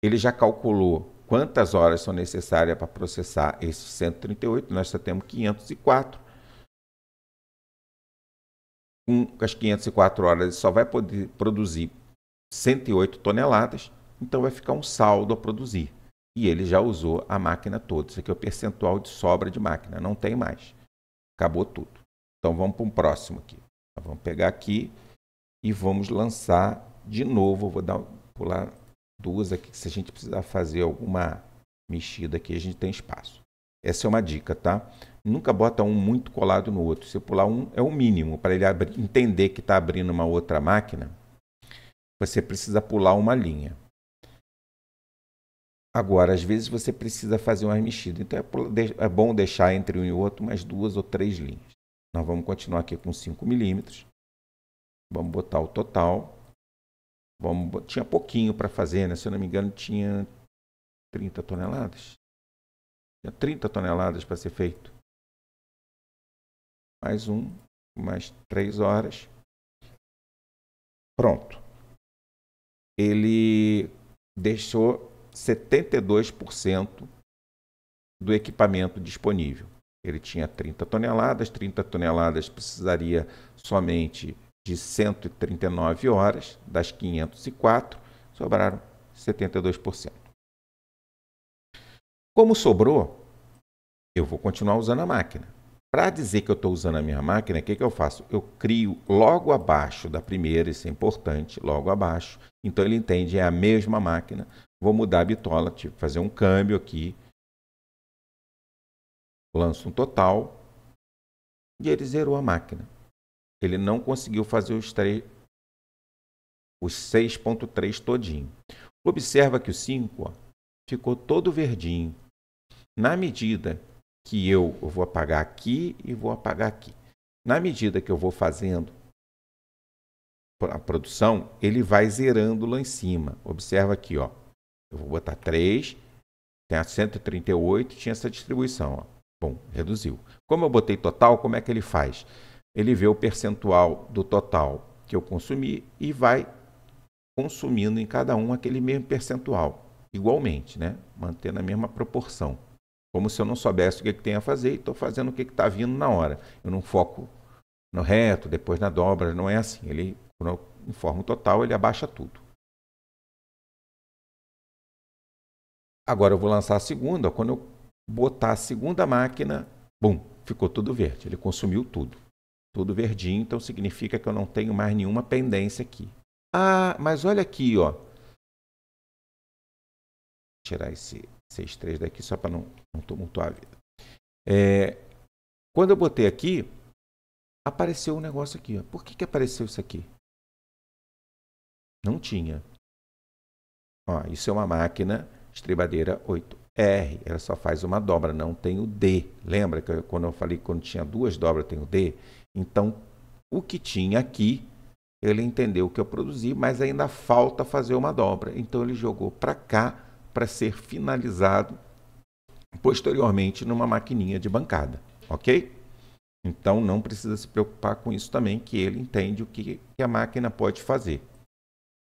Ele já calculou quantas horas são necessárias para processar esse 138, nós só temos 504. Com as 504 horas, ele só vai poder produzir 108 toneladas, então vai ficar um saldo a produzir. E ele já usou a máquina toda. Isso aqui é o percentual de sobra de máquina, não tem mais. Acabou tudo. Então vamos para um próximo aqui. Vamos pegar aqui e vamos lançar de novo. Vou pular 2 aqui, que se a gente precisar fazer alguma mexida aqui, a gente tem espaço. Essa é uma dica, tá? Nunca bota um muito colado no outro. Se pular um, é o mínimo. Para ele entender que está abrindo uma outra máquina, você precisa pular uma linha. Agora, às vezes você precisa fazer uma mexida. Então é bom deixar entre um e outro umas 2 ou 3 linhas. Nós vamos continuar aqui com 5 milímetros. Vamos botar o total. Tinha pouquinho para fazer, né? Se eu não me engano, tinha 30 toneladas. Tinha 30 toneladas para ser feito. Mais 3 horas. Pronto. Ele deixou 72% do equipamento disponível. Ele tinha 30 toneladas precisaria somente de 139 horas, das 504, sobraram 72%. Como sobrou, eu vou continuar usando a máquina. Para dizer que eu estou usando a minha máquina, o que eu faço? Eu crio logo abaixo da primeira, isso é importante, logo abaixo. Então ele entende, é a mesma máquina. Vou mudar a bitola, tipo, fazer um câmbio aqui. Lanço um total e ele zerou a máquina. Ele não conseguiu fazer os 6.3 todinho. Observa que o 5 ficou todo verdinho. Na medida que eu vou apagar aqui e vou apagar aqui. Na medida que eu vou fazendo a produção, ele vai zerando lá em cima. Observa aqui, ó. Eu vou botar 3, tem a 138, tinha essa distribuição, ó. Bom, reduziu. Como eu botei total, como é que ele faz? Ele vê o percentual do total que eu consumi e vai consumindo em cada um aquele mesmo percentual, igualmente, né? Mantendo a mesma proporção. Como se eu não soubesse o que tem a fazer e estou fazendo o que está vindo na hora. Eu não foco no reto, depois na dobra, não é assim. Ele, quando eu informo o total, ele abaixa tudo. Agora eu vou lançar a segunda. Quando eu botar a segunda máquina, bum, ficou tudo verde. Ele consumiu tudo. Tudo verdinho, então significa que eu não tenho mais nenhuma pendência aqui. Ah, mas olha aqui, ó. Vou tirar esse 6.3 daqui só para não tumultuar a vida. Quando eu botei aqui, apareceu um negócio aqui. Ó. Por que apareceu isso aqui? Não tinha. Ó, isso é uma máquina estribadeira 8R. Ela só faz uma dobra, não tem o D. Lembra que quando eu falei que quando tinha duas dobras tem o D? Então, o que tinha aqui, ele entendeu que eu produzi, mas ainda falta fazer uma dobra. Então, ele jogou para cá para ser finalizado posteriormente numa maquininha de bancada. Ok? Então, não precisa se preocupar com isso também, que ele entende o que a máquina pode fazer.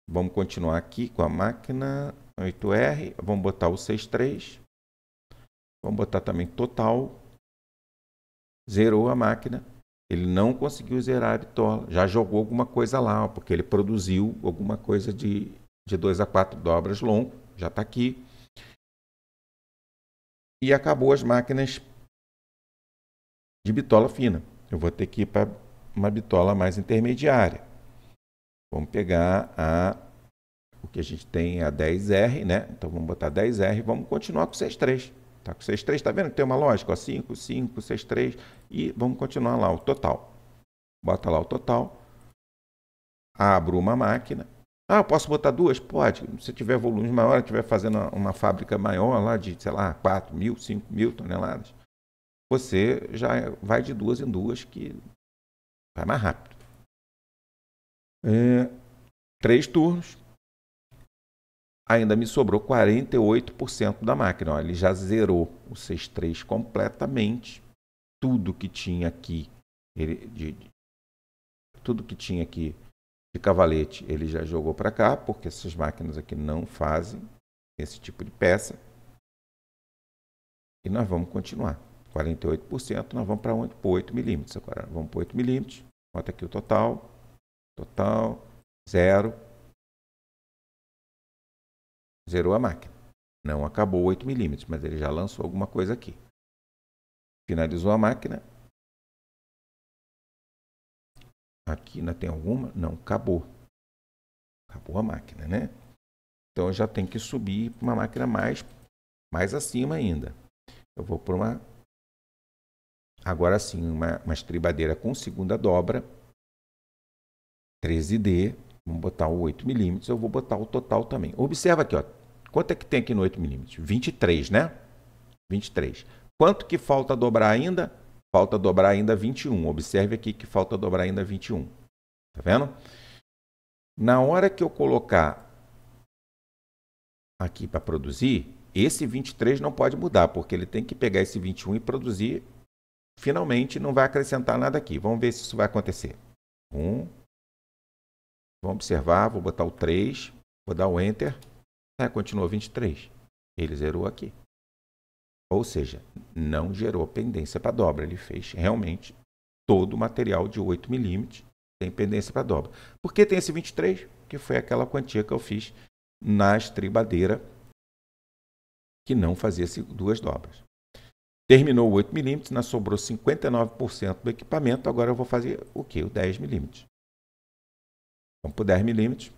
Vamos continuar aqui com a máquina 8R. Vamos botar o 6.3. Vamos botar também total. Zerou a máquina. Ele não conseguiu zerar a bitola. Já jogou alguma coisa lá, porque ele produziu alguma coisa de 2 a 4 dobras longo. Já está aqui. E acabou as máquinas de bitola fina. Eu vou ter que ir para uma bitola mais intermediária. Vamos pegar o que a gente tem, a 10R, né? Então vamos botar 10R e vamos continuar com o 6.3. Tá com o 6.3, tá vendo que tem uma lógica? Ó, 5, 5, 6.3 e vamos continuar lá o total. Bota lá o total. Abro uma máquina. Ah, eu posso botar duas? Pode. Se tiver volume maior, estiver fazendo uma fábrica maior lá de, sei lá, 4.000, 5.000 toneladas, você já vai de duas em duas que vai mais rápido. 3 turnos. Ainda me sobrou 48% da máquina. Ó, ele já zerou o 6.3 completamente. Tudo que tinha aqui, tudo que tinha aqui de cavalete, ele já jogou para cá, porque essas máquinas aqui não fazem esse tipo de peça. E nós vamos continuar. 48%, nós vamos para 8 milímetros agora. Vamos para 8 milímetros. Bota aqui o total. Total, 0. Zerou a máquina. Não acabou 8 milímetros, mas ele já lançou alguma coisa aqui. Finalizou a máquina. Aqui ainda tem alguma? Não, acabou. Acabou a máquina, né? Então eu já tenho que subir para uma máquina mais acima ainda. Eu vou por agora sim, uma estribadeira com segunda dobra. 13D. Vamos botar o 8 milímetros. Eu vou botar o total também. Observa aqui, ó. Quanto é que tem aqui no 8 milímetros? 23, né? 23. Quanto que falta dobrar ainda? Falta dobrar ainda 21. Observe aqui que falta dobrar ainda 21. Tá vendo? Na hora que eu colocar aqui para produzir, esse 23 não pode mudar, porque ele tem que pegar esse 21 e produzir. Finalmente, não vai acrescentar nada aqui. Vamos ver se isso vai acontecer. Vamos observar, vou botar o 3, vou dar o Enter. Continuou 23. Ele zerou aqui. Ou seja, não gerou pendência para dobra. Ele fez realmente todo o material de 8 milímetros tem pendência para dobra. Por que tem esse 23? Que foi aquela quantia que eu fiz na estribadeira que não fazia duas dobras. Terminou o 8 milímetros, ainda sobrou 59% do equipamento. Agora eu vou fazer o quê? O 10 milímetros. Vamos para o 10 milímetros.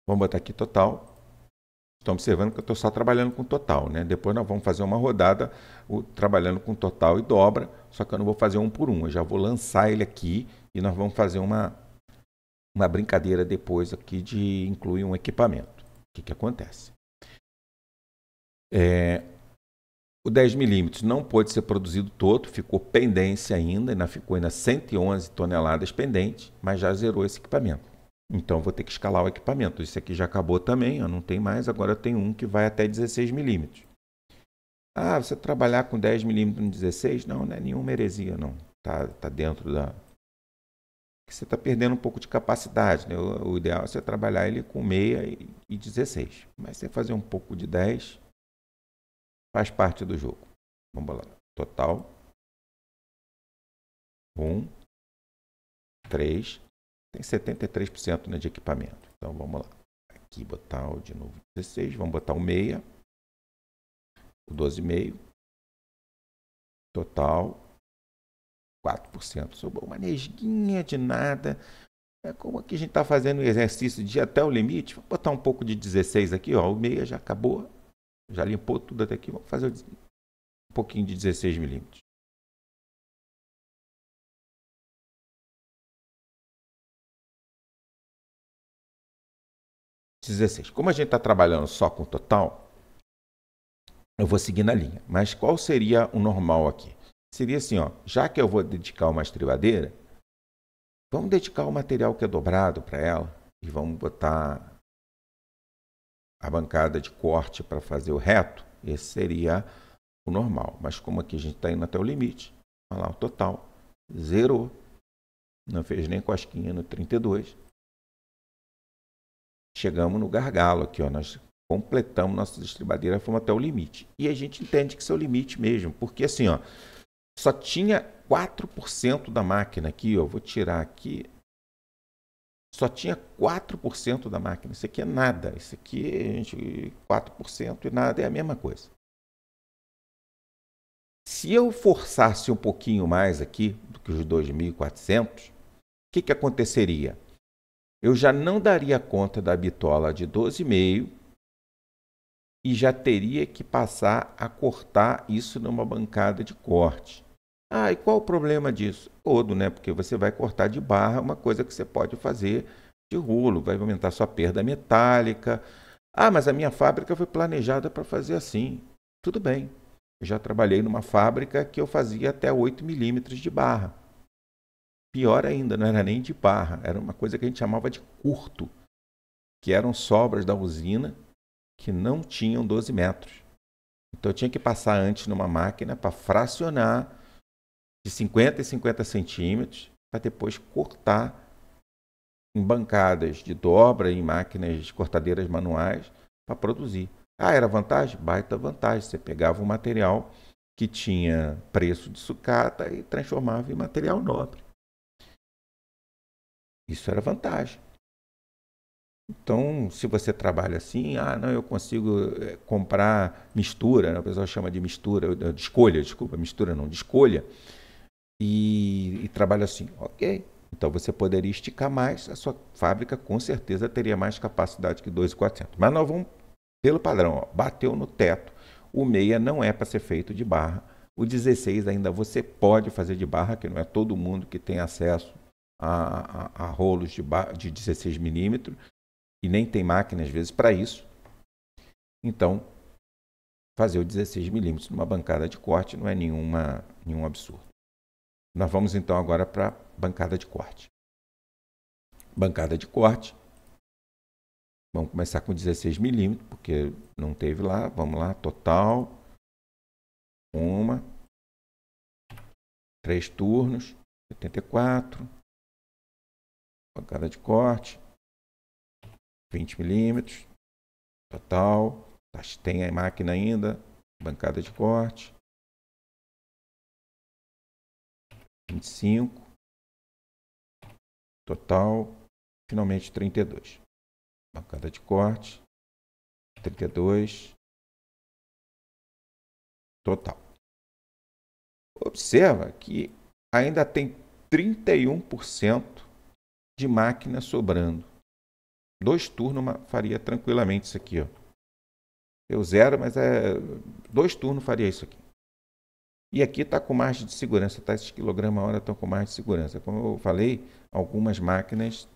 Vamos botar aqui total. Estão observando que eu estou só trabalhando com total, né? Depois nós vamos fazer uma rodada trabalhando com total e dobra, só que eu não vou fazer um por um. Eu já vou lançar ele aqui e nós vamos fazer uma brincadeira depois aqui de incluir um equipamento. O que acontece? O 10 milímetros não pôde ser produzido todo, ficou pendência ainda ficou 111 toneladas pendente, mas já zerou esse equipamento. Então, vou ter que escalar o equipamento. Esse aqui já acabou também, não tem mais. Agora tem um que vai até 16 milímetros. Ah, você trabalhar com 10 milímetros no 16? Não, não é nenhuma heresia, não. Tá dentro da... Você está perdendo um pouco de capacidade, né? O ideal é você trabalhar ele com meia e 16. Mas você fazer um pouco de 10 faz parte do jogo. Vamos lá. Total. 1, 3... Tem 73%, né, de equipamento. Então, vamos lá. Aqui, botar o de novo 16. Vamos botar o meia. O 12,5. Total. 4%. Sobrou uma nesguinha de nada. É como aqui a gente está fazendo o exercício de ir até o limite. Vou botar um pouco de 16 aqui. Ó. O meia já acabou. Já limpou tudo até aqui. Vamos fazer um pouquinho de 16 milímetros. Como a gente está trabalhando só com total, eu vou seguir na linha. Mas qual seria o normal aqui? Seria assim, ó, já que eu vou dedicar uma estribadeira, vamos dedicar o material que é dobrado para ela e vamos botar a bancada de corte para fazer o reto. Esse seria o normal. Mas como aqui a gente está indo até o limite, olha lá o total, zerou. Não fez nem cosquinha no 32. Chegamos no gargalo aqui, ó, nós completamos nossa estribadeira, fomos até o limite. E a gente entende que isso é o limite mesmo, porque assim, ó, só tinha 4% da máquina aqui, ó, vou tirar aqui, só tinha 4% da máquina. Isso aqui é nada, isso aqui, gente, 4% e nada é a mesma coisa. Se eu forçasse um pouquinho mais aqui do que os 2.400, o que aconteceria? Eu já não daria conta da bitola de 12,5 e já teria que passar a cortar isso numa bancada de corte. Ah, e qual o problema disso? Todo, né? Porque você vai cortar de barra, uma coisa que você pode fazer de rolo, vai aumentar sua perda metálica. Ah, mas a minha fábrica foi planejada para fazer assim. Tudo bem. Eu já trabalhei numa fábrica que eu fazia até 8 milímetros de barra. Pior ainda, não era nem de barra, era uma coisa que a gente chamava de curto, que eram sobras da usina que não tinham 12 metros. Então eu tinha que passar antes numa máquina para fracionar de 50 e 50 centímetros, para depois cortar em bancadas de dobra, em máquinas cortadeiras manuais, para produzir. Ah, era vantagem? Baita vantagem. Você pegava um material que tinha preço de sucata e transformava em material nobre. Isso era vantagem. Então, se você trabalha assim, não, eu consigo comprar mistura, né? O pessoal chama de mistura, de escolha, desculpa, mistura não, de escolha, e trabalha assim, ok. Então, você poderia esticar mais, a sua fábrica com certeza teria mais capacidade que 2.400. Mas nós vamos pelo padrão, ó, bateu no teto, o meia não é para ser feito de barra, o 16 ainda você pode fazer de barra, que não é todo mundo que tem acesso a rolos de 16 milímetros, e nem tem máquina às vezes para isso. Então, fazer o 16 milímetros numa bancada de corte não é nenhum absurdo. Nós vamos então agora para a bancada de corte. Bancada de corte. Vamos começar com 16 milímetros, porque não teve lá. Vamos lá, total. 3 turnos, 74. Bancada de corte. 20 milímetros. Total. Tem a máquina ainda, bancada de corte. 25. Total, finalmente 32. Bancada de corte. 32. Total. Observa que ainda tem 31% de máquina sobrando. 2 turnos faria tranquilamente isso aqui, ó. Deu 0, mas 2 turnos faria isso aqui. E aqui está com margem de segurança, tá? Esses quilograma-hora estão com margem de segurança. Como eu falei, algumas máquinas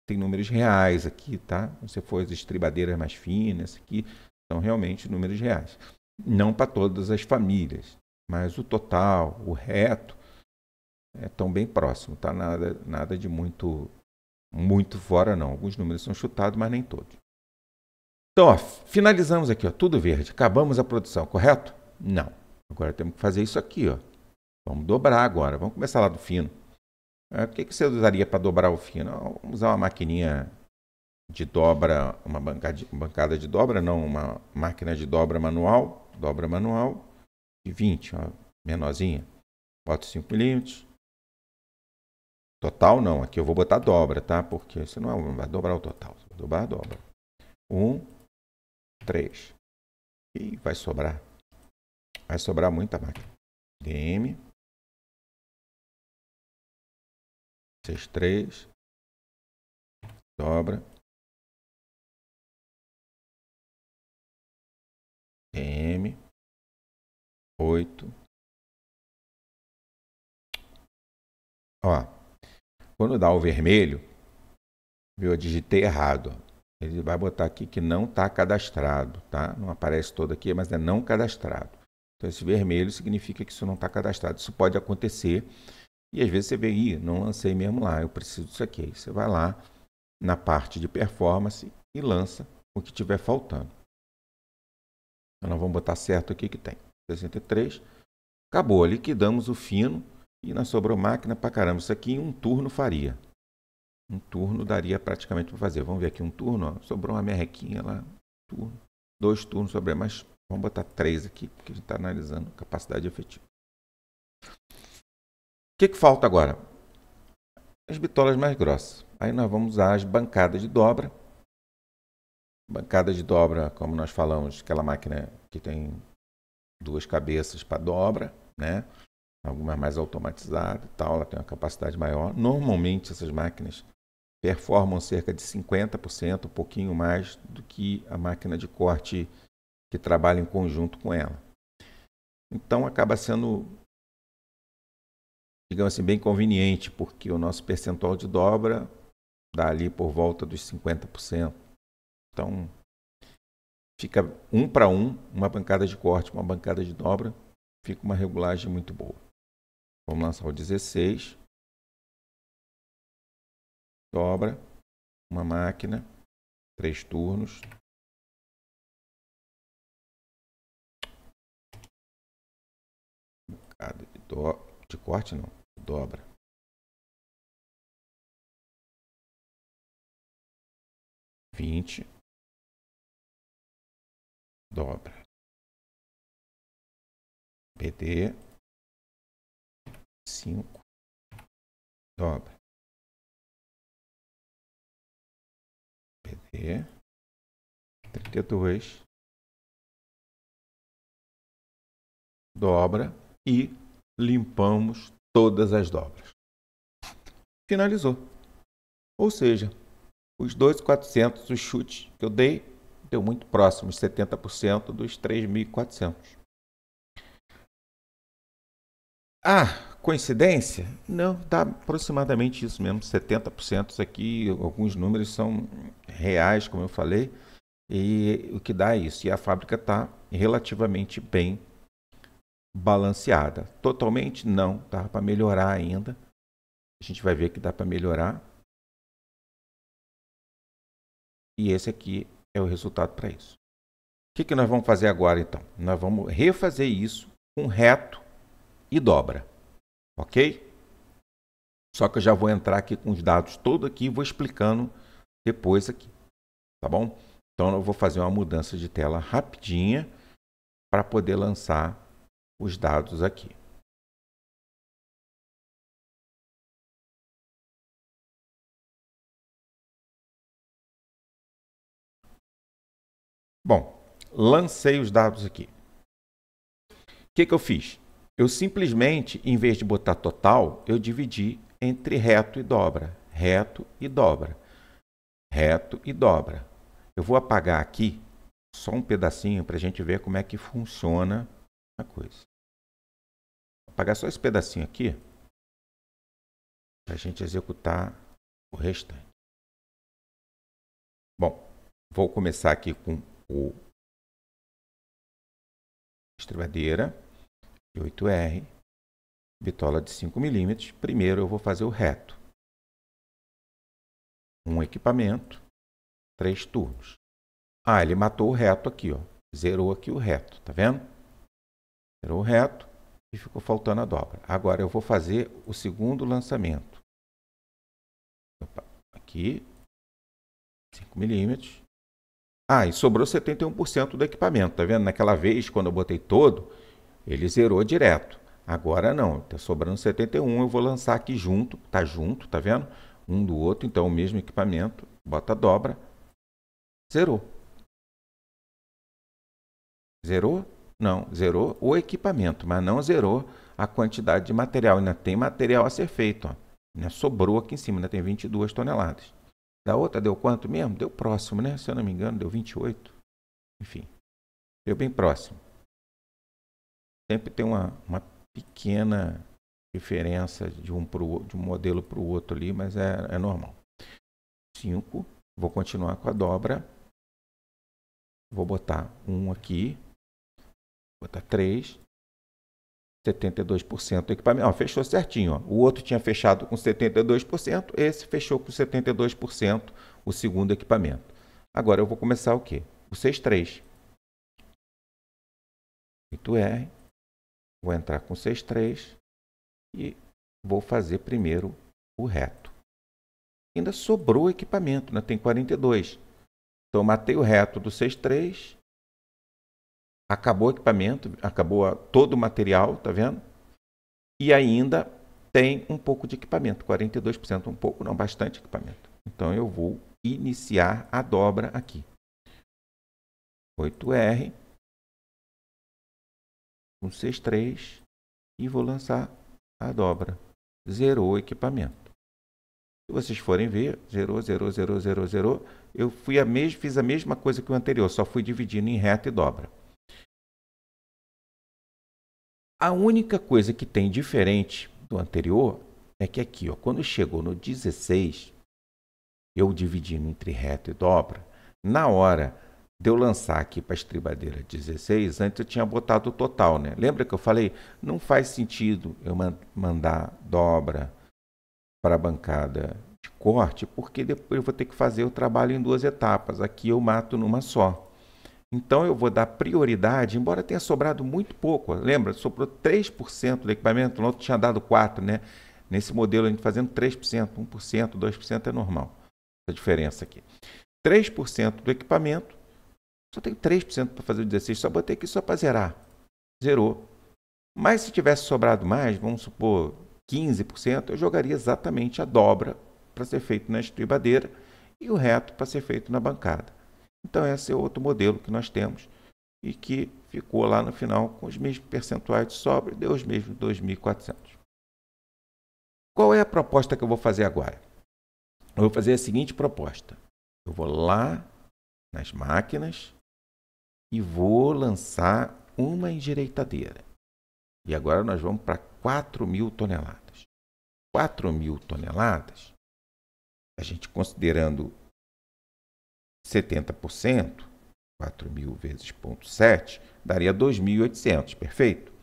têm números reais aqui, tá? Se você for as estribadeiras mais finas, aqui são realmente números reais. Não para todas as famílias, mas o total, o reto, estão bem próximos, tá? Nada de muito fora, não. Alguns números são chutados, mas nem todos. Então, ó, finalizamos aqui, ó, tudo verde. Acabamos a produção, correto? Não. Agora temos que fazer isso aqui, ó. Vamos dobrar agora. Vamos começar lá do fino. O que você usaria para dobrar o fino? Vamos usar uma maquininha de dobra, uma bancada de dobra, não, uma máquina de dobra manual de 20, ó, menorzinha. Bota 5 milímetros. Total não, aqui eu vou botar dobra, tá? Porque senão não vai dobrar o total. Vai dobrar a dobra. 1, 3. E vai sobrar. Vai sobrar muita máquina. DM. 63. Dobra. DM. 8. Ó. Quando dá o vermelho, eu digitei errado. Ele vai botar aqui que não está cadastrado, tá? Não aparece todo aqui, mas é não cadastrado. Então, esse vermelho significa que isso não está cadastrado. Isso pode acontecer. E às vezes você vê, não lancei mesmo lá, eu preciso disso aqui. Aí você vai lá na parte de performance e lança o que tiver faltando. Então, nós vamos botar certo aqui que tem. 63. Acabou, liquidamos o fino e nós sobrou máquina para caramba. Isso aqui em um turno faria. Um turno daria praticamente para fazer. Vamos ver aqui um turno, ó. Sobrou uma merrequinha lá. Turno. 2 turnos sobre, mas vamos botar 3 aqui, porque a gente está analisando capacidade efetiva. O que falta agora? As bitolas mais grossas. Aí nós vamos usar as bancadas de dobra. Bancada de dobra, como nós falamos, aquela máquina que tem 2 cabeças para dobra, né? Algumas mais automatizadas e tal, ela tem uma capacidade maior. Normalmente essas máquinas performam cerca de 50%, um pouquinho mais do que a máquina de corte que trabalha em conjunto com ela. Então acaba sendo, digamos assim, bem conveniente, porque o nosso percentual de dobra dá ali por volta dos 50%. Então fica 1 para 1, uma bancada de corte, uma bancada de dobra, fica uma regulagem muito boa. Vamos lançar o 16. Dobra, uma máquina, 3 turnos. Bancada de corte não, dobra. Vinte. Dobra. PD. 5. Dobra. PD. 32. Dobra e limpamos todas as dobras. Finalizou. Ou seja, os 2.400, o chute que eu dei, deu muito próximo, 70% dos 3.400. Coincidência? Não, dá aproximadamente isso mesmo, 70%. Isso aqui, alguns números são reais, como eu falei, e o que dá é isso. E a fábrica está relativamente bem balanceada. Totalmente não, dá para melhorar ainda. A gente vai ver que dá para melhorar. E esse aqui é o resultado para isso. O que nós vamos fazer agora, então? Nós vamos refazer isso com reto e dobra. Ok? Só que eu já vou entrar aqui com os dados todos aqui e vou explicando depois aqui. Tá bom? Então eu vou fazer uma mudança de tela rapidinha para poder lançar os dados aqui. Bom, lancei os dados aqui. O que eu fiz? Eu simplesmente, em vez de botar total, eu dividi entre reto e dobra. Reto e dobra. Reto e dobra. Eu vou apagar aqui só um pedacinho para a gente ver como é que funciona a coisa. Vou apagar só esse pedacinho aqui para a gente executar o restante. Bom, vou começar aqui com o estribadeira de 8R, bitola de 5 mm. Primeiro eu vou fazer o reto. Um equipamento, 3 turnos. Ah, ele matou o reto aqui, ó. Zerou aqui o reto, tá vendo? Zerou o reto e ficou faltando a dobra. Agora eu vou fazer o segundo lançamento. Opa, aqui, 5 mm. Ah, e sobrou 71% do equipamento, tá vendo? Naquela vez, quando eu botei todo, ele zerou direto. Agora não, tá sobrando 71, eu vou lançar aqui junto, tá vendo? Um do outro, então o mesmo equipamento, bota a dobra, zerou. Zerou? Não, zerou o equipamento, mas não zerou a quantidade de material. Ainda tem material a ser feito, ó. Ainda sobrou aqui em cima, ainda tem 22 toneladas. Da outra deu quanto mesmo? Deu próximo, né? Se eu não me engano, deu 28. Enfim, deu bem próximo. Sempre tem uma pequena diferença de um modelo para o outro ali, mas é normal. 5, vou continuar com a dobra. Vou botar 1 aqui, vou botar 3, 72% do equipamento. Ó, fechou certinho. Ó. O outro tinha fechado com 72%, esse fechou com 72% o segundo equipamento. Agora eu vou começar o quê? O 6.3. 8R. Vou entrar com 6.3 e vou fazer primeiro o reto. Ainda sobrou equipamento, né? Tem 42. Então eu matei o reto do 6.3. Acabou o equipamento, acabou todo o material, tá vendo? E ainda tem um pouco de equipamento, 42%, um pouco não, bastante equipamento. Então eu vou iniciar a dobra aqui. 8R, com 6.3 e vou lançar a dobra. Zerou o equipamento. Se vocês forem ver, zerou, zerou, zerou, zerou, zerou. Eu fiz a mesma coisa que o anterior, só fui dividindo em reta e dobra. A única coisa que tem diferente do anterior é que aqui, ó, quando chegou no 16, eu dividindo entre reto e dobra, na hora de eu lançar aqui para a estribadeira 16, antes eu tinha botado o total, né? Lembra que eu falei? Não faz sentido eu mandar dobra para a bancada de corte, porque depois eu vou ter que fazer o trabalho em 2 etapas. Aqui eu mato numa só. Então eu vou dar prioridade, embora tenha sobrado muito pouco. Lembra? Sobrou 3% do equipamento, no outro tinha dado 4%, né? Nesse modelo a gente fazendo 3%, 1%, 2% é normal. A diferença aqui. 3% do equipamento, só tenho 3% para fazer o 16, só botei aqui só para zerar. Zerou. Mas se tivesse sobrado mais, vamos supor 15%, eu jogaria exatamente a dobra para ser feito na estribadeira e o reto para ser feito na bancada. Então esse é outro modelo que nós temos e que ficou lá no final com os mesmos percentuais de sobra, deu os mesmos 2.400. Qual é a proposta que eu vou fazer agora? Eu vou fazer a seguinte proposta. Eu vou lá nas máquinas e vou lançar uma endireitadeira. E agora nós vamos para 4.000 toneladas. 4.000 toneladas, a gente considerando 70%, 4.000 vezes 0,7, daria 2.800, perfeito?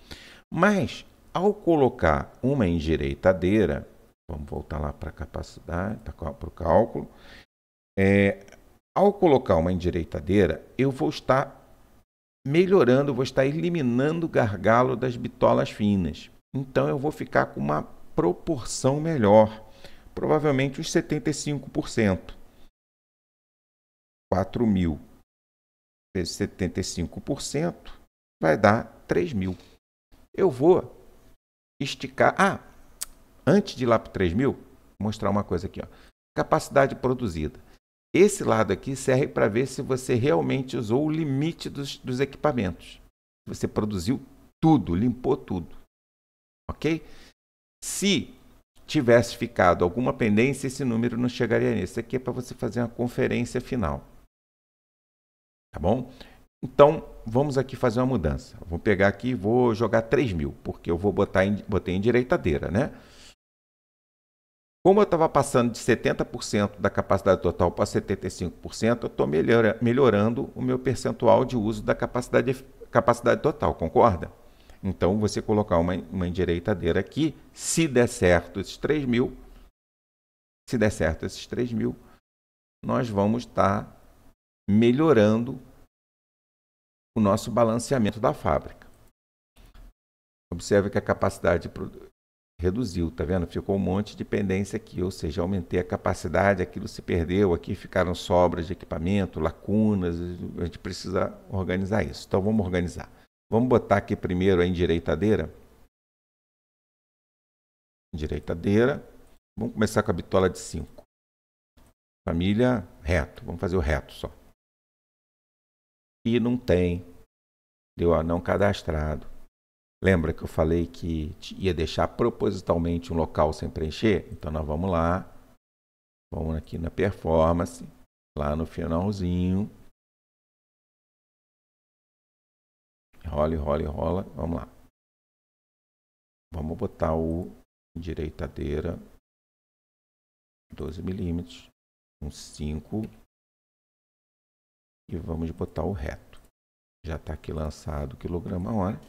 Mas, ao colocar uma endireitadeira, vamos voltar lá para a capacidade, para o cálculo, ao colocar uma endireitadeira, eu vou estar melhorando, vou estar eliminando o gargalo das bitolas finas. Então, eu vou ficar com uma proporção melhor, provavelmente uns 75%. 4.000 vezes 75% vai dar 3.000. Eu vou esticar. Antes de ir lá para 3.000, vou mostrar uma coisa aqui. Ó. Capacidade produzida. Esse lado aqui serve para ver se você realmente usou o limite dos equipamentos. Você produziu tudo, limpou tudo. Ok? Se tivesse ficado alguma pendência, esse número não chegaria nisso. Isso aqui é para você fazer uma conferência final. Tá bom? Então, vamos aqui fazer uma mudança. Vou pegar aqui e vou jogar 3.000, porque eu botei em direitadeira, né? Como eu estava passando de 70% da capacidade total para 75%, eu estou melhorando o meu percentual de uso da capacidade total, concorda? Então, você colocar uma endireitadeira aqui, se der certo esses 3.000, nós vamos estar melhorando o nosso balanceamento da fábrica. Observe que a capacidade reduziu, tá vendo? Ficou um monte de pendência aqui, ou seja, aumentei a capacidade, aquilo se perdeu, aqui ficaram sobras de equipamento, lacunas, a gente precisa organizar isso. Então, vamos organizar. Vamos botar aqui primeiro a endireitadeira. Vamos começar com a bitola de 5. Família reto, vamos fazer o reto só. E não tem, deu a não cadastrado. Lembra que eu falei que ia deixar propositalmente um local sem preencher? Então, nós vamos lá, vamos aqui na performance, lá no finalzinho. Rola, vamos lá. Vamos botar o endireitadeira 12 milímetros, com 5. E vamos botar o reto. Já está aqui lançado o quilograma hora.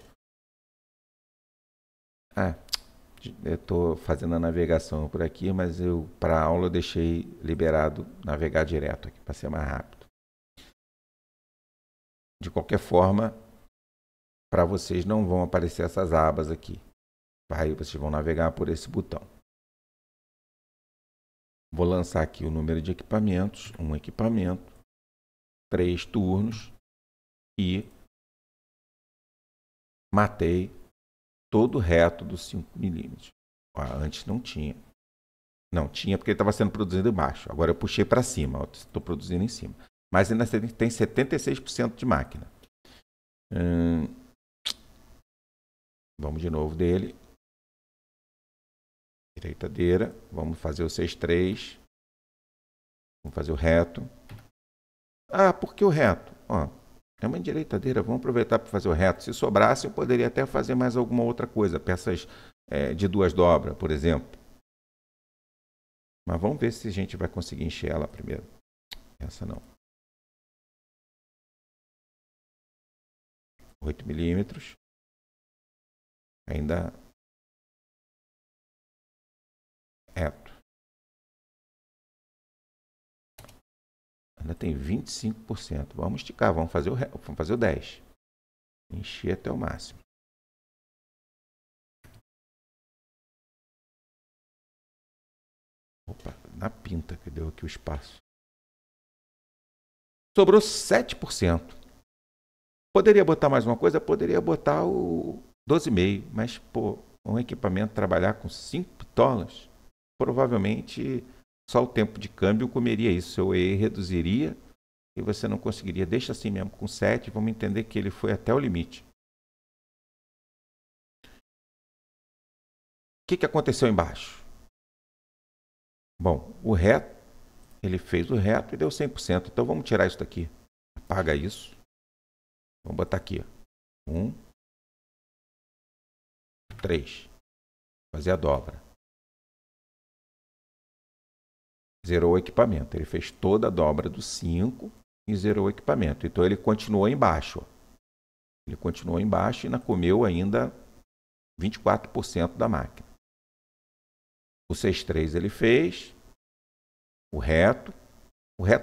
Eu estou fazendo a navegação por aqui, mas para a aula eu deixei liberado navegar direto aqui, para ser mais rápido. De qualquer forma, para vocês não vão aparecer essas abas aqui. Aí vocês vão navegar por esse botão. Vou lançar aqui o número de equipamentos, um equipamento, 3 turnos e matei todo o reto dos 5 milímetros. Antes não tinha. Não, tinha porque ele estava sendo produzido embaixo. Agora eu puxei para cima, estou produzindo em cima. Mas ainda tem 76% de máquina. Vamos de novo dele. Direitadeira. Vamos fazer o 6.3. Vamos fazer o reto. Por que o reto? É uma endireitadeira, vamos aproveitar para fazer o reto. Se sobrasse, eu poderia até fazer mais alguma outra coisa, peças de 2 dobras, por exemplo. Mas vamos ver se a gente vai conseguir encher ela primeiro. Essa não. 8 milímetros. Ainda reto. Ainda tem 25%. Vamos esticar, vamos fazer o 10. Encher até o máximo. Opa, na pinta que deu aqui o espaço. Sobrou 7%. Poderia botar mais uma coisa? Poderia botar o 12,5. Mas, um equipamento trabalhar com 5 bitolas, provavelmente só o tempo de câmbio comeria isso. Seu E reduziria e você não conseguiria. Deixa assim mesmo, com 7. Vamos entender que ele foi até o limite. O que aconteceu embaixo? Bom, o reto, ele fez o reto e deu 100%. Então, vamos tirar isso daqui. Apaga isso. Vamos botar aqui. 1, 3. Fazer a dobra. Zerou o equipamento. Ele fez toda a dobra do 5 e zerou o equipamento. Então, ele continuou embaixo. Ele continuou embaixo e ainda comeu ainda 24% da máquina. O 6.3 ele fez. O reto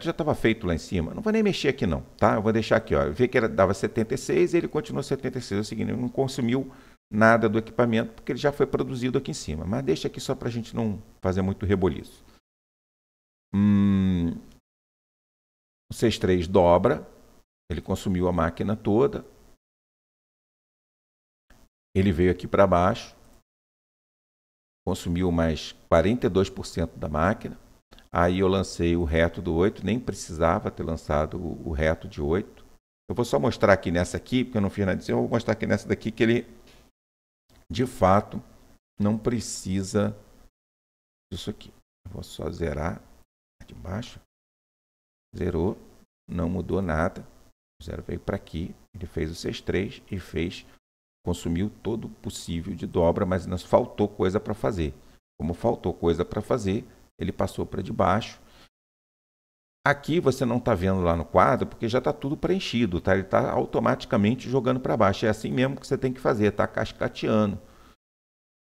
já estava feito lá em cima. Não vou nem mexer aqui não, tá? Eu vou deixar aqui, ó. Eu vi que dava 76 e ele continuou 76. É o seguinte, ele não consumiu nada do equipamento porque ele já foi produzido aqui em cima. Mas deixa aqui só para a gente não fazer muito reboliço. O 6.3 dobra. Ele consumiu a máquina toda. Ele veio aqui para baixo, consumiu mais 42% da máquina. Aí eu lancei o reto do 8, nem precisava ter lançado o reto de 8. Eu vou só mostrar aqui nessa aqui, porque eu não fiz nada disso. Eu vou mostrar aqui nessa daqui que ele, de fato, não precisa disso aqui. Eu vou só zerar de baixo. Zerou, não mudou nada. O zero veio para aqui, ele fez o 6,3 e consumiu todo o possível de dobra, mas nos faltou coisa para fazer. Como faltou coisa para fazer, ele passou para de baixo. Aqui você não está vendo lá no quadro, porque já está tudo preenchido, tá? Ele está automaticamente jogando para baixo. É assim mesmo que você tem que fazer, está cascateando.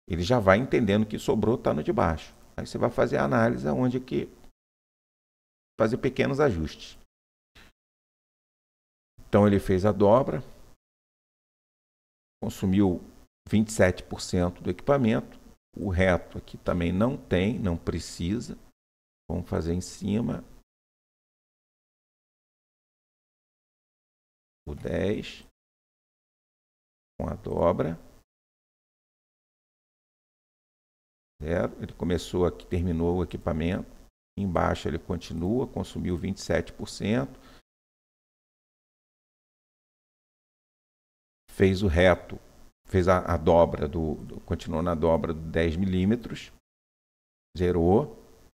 Ele já vai entendendo que sobrou, está no de baixo. Aí você vai fazer a análise onde que fazer pequenos ajustes. Então ele fez a dobra, consumiu 27% do equipamento. O reto aqui também não tem, não precisa. Vamos fazer em cima. O 10 com a dobra. 0. Ele começou aqui, terminou o equipamento. Embaixo ele continua, consumiu 27%. Fez o reto, fez a dobra, continuou na dobra do 10 milímetros. Zerou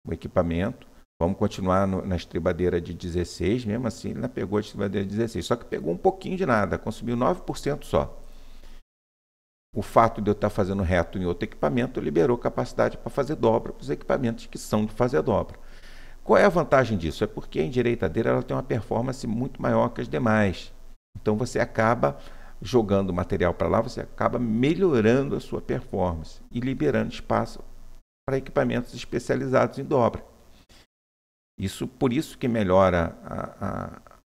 o equipamento. Vamos continuar na estribadeira de 16, mesmo assim ele não pegou a estribadeira de 16, só que pegou um pouquinho de nada, consumiu 9% só. O fato de eu estar fazendo reto em outro equipamento liberou capacidade para fazer dobra para os equipamentos que são de fazer dobra. Qual é a vantagem disso? É porque a endireitadeira ela tem uma performance muito maior que as demais. Então você acaba jogando material para lá, você acaba melhorando a sua performance e liberando espaço para equipamentos especializados em dobra. Por isso que melhora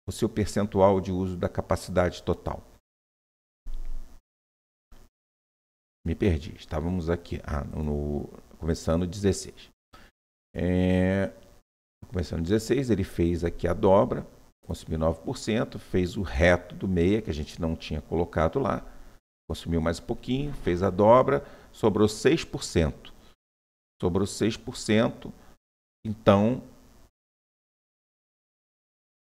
o seu percentual de uso da capacidade total. Me perdi, estávamos aqui, começando 16. Começando 16, ele fez aqui a dobra, consumiu 9%, fez o reto do meia, que a gente não tinha colocado lá, consumiu mais um pouquinho, fez a dobra, sobrou 6%. Sobrou 6%, então,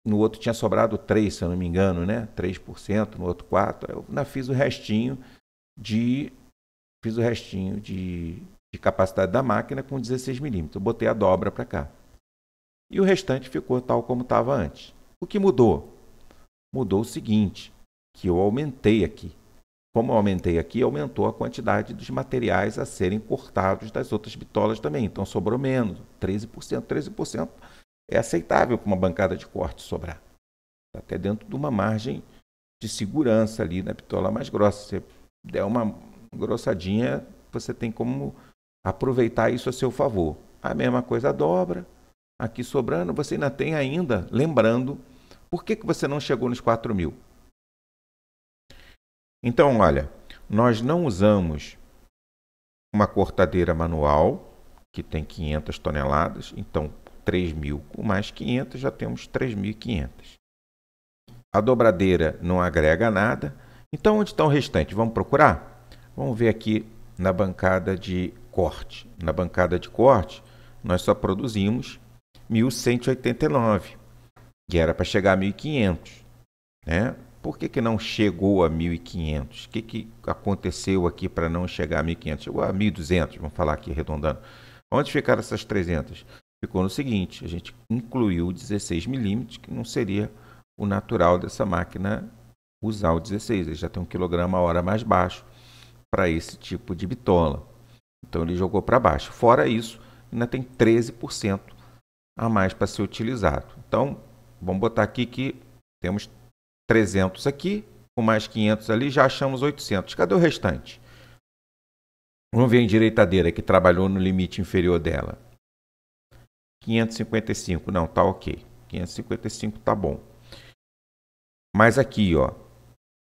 no outro tinha sobrado 3%, se eu não me engano, né? 3%, no outro 4%, eu ainda fiz o restinho de capacidade da máquina com 16 milímetros. Eu botei a dobra para cá. E o restante ficou tal como estava antes. O que mudou? Mudou o seguinte, que eu aumentei aqui. Como eu aumentei aqui, aumentou a quantidade dos materiais a serem cortados das outras bitolas também. Então sobrou menos, 13%. 13% é aceitável para uma bancada de corte sobrar. Até dentro de uma margem de segurança ali na bitola mais grossa. Se você der uma grossadinha, você tem como aproveitar isso a seu favor. A mesma coisa a dobra, aqui sobrando, você ainda tem ainda, lembrando, por que você não chegou nos 4.000? Então, olha, nós não usamos uma cortadeira manual, que tem 500 toneladas, então 3.000 com mais 500, já temos 3.500. A dobradeira não agrega nada, então onde está o restante? Vamos procurar? Vamos ver aqui na bancada de corte. Na bancada de corte, nós só produzimos 1.189, que era para chegar a 1.500. Né? Por que não chegou a 1.500? O que aconteceu aqui para não chegar a 1.500? Chegou a 1.200, vamos falar aqui arredondando. Onde ficaram essas 300? Ficou no seguinte, a gente incluiu 16 milímetros, que não seria o natural dessa máquina usar o 16. Ele já tem 1 kg a hora mais baixo para esse tipo de bitola. Então ele jogou para baixo. Fora isso, ainda tem 13% a mais para ser utilizado. Então, vamos botar aqui que temos 300 aqui, com mais 500 ali, já achamos 800. Cadê o restante? Vamos ver a endireitadeira que trabalhou no limite inferior dela. 555, não, tá ok. 555 tá bom. Mas aqui, ó,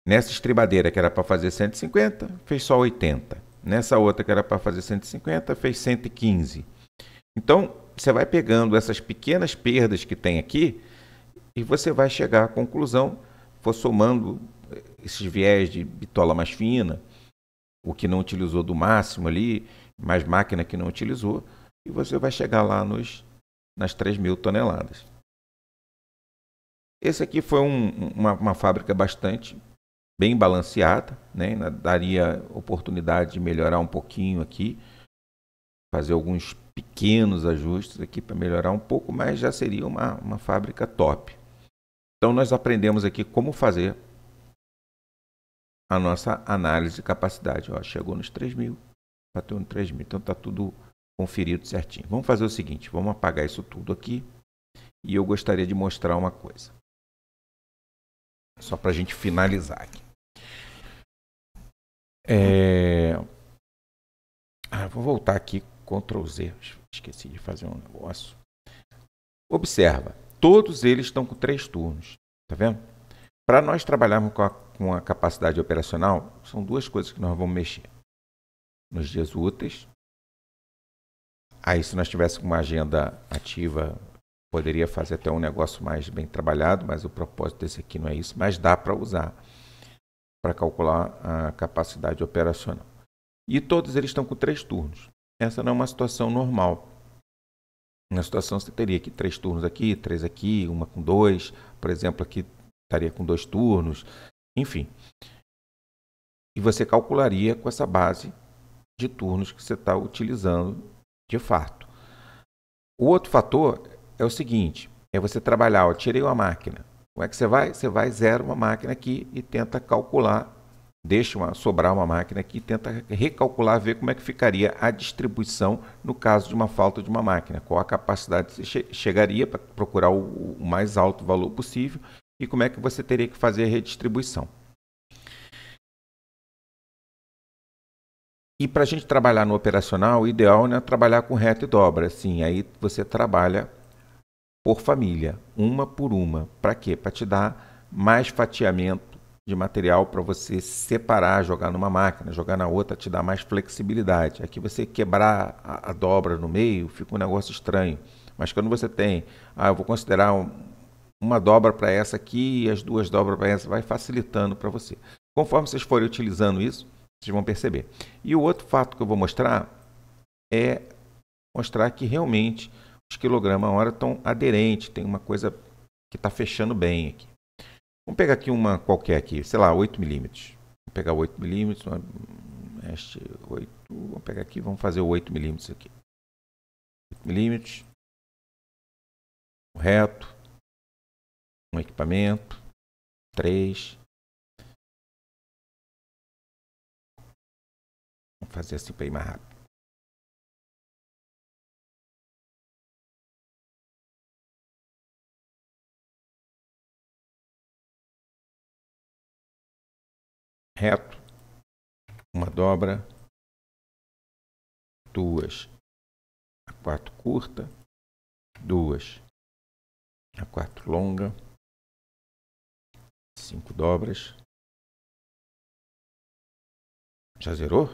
nessa estribadeira que era para fazer 150, fez só 80. Nessa outra que era para fazer 150, fez 115. Então, você vai pegando essas pequenas perdas que tem aqui e você vai chegar à conclusão for somando esses viés de bitola mais fina, o que não utilizou do máximo ali, mais máquina que não utilizou, e você vai chegar lá nas 3.000 toneladas. Esse aqui foi uma fábrica bastante bem balanceada, né? Daria oportunidade de melhorar um pouquinho aqui, fazer alguns pequenos ajustes aqui para melhorar um pouco, mas já seria uma fábrica top. Então nós aprendemos aqui como fazer a nossa análise de capacidade. Ó, chegou nos 3.000, bateu no 3.000, então está tudo conferido certinho. Vamos fazer o seguinte, vamos apagar isso tudo aqui e eu gostaria de mostrar uma coisa. Só para a gente finalizar aqui. Vou voltar aqui, Ctrl Z, esqueci de fazer um negócio. Observa, todos eles estão com 3 turnos, tá vendo? Para nós trabalharmos com a capacidade operacional, são 2 coisas que nós vamos mexer. Nos dias úteis. Aí, se nós tivéssemos uma agenda ativa, poderia fazer até um negócio mais bem trabalhado, mas o propósito desse aqui não é isso, mas dá para usar para calcular a capacidade operacional. E todos eles estão com 3 turnos. Essa não é uma situação normal. Na situação você teria aqui 3 turnos aqui, 3 aqui, uma com 2, por exemplo, aqui estaria com 2 turnos, enfim. E você calcularia com essa base de turnos que você está utilizando de fato. O outro fator é o seguinte, é você trabalhar, ó, tirei uma máquina. Como é que você vai? Você vai, zera uma máquina aqui e tenta calcular, sobrar uma máquina aqui e tenta recalcular, ver como é que ficaria a distribuição no caso de uma falta de uma máquina. Qual a capacidade você chegaria para procurar o mais alto valor possível e como é que você teria que fazer a redistribuição. E para a gente trabalhar no operacional, o ideal é trabalhar com reta e dobra. Assim, aí você trabalha por família, uma por uma. Para quê? Para te dar mais fatiamento de material para você separar, jogar numa máquina, jogar na outra, te dá mais flexibilidade. Aqui você quebrar a dobra no meio, fica um negócio estranho. Mas quando você tem, eu vou considerar uma dobra para essa aqui e as 2 dobras para essa, vai facilitando para você. Conforme vocês forem utilizando isso, vocês vão perceber. E o outro fato que eu vou mostrar é mostrar que realmente os quilogramas a hora estão aderentes, tem uma coisa que está fechando bem aqui. Vamos pegar aqui uma qualquer aqui, sei lá, 8 milímetros. Vamos pegar 8 milímetros, vamos pegar aqui, vamos fazer o 8 milímetros aqui. 8 milímetros, reto, um equipamento, 3. Vamos fazer assim para ir mais rápido. Reto, uma dobra, 2, a 4 curta, 2, a 4 longa, 5 dobras. Já zerou?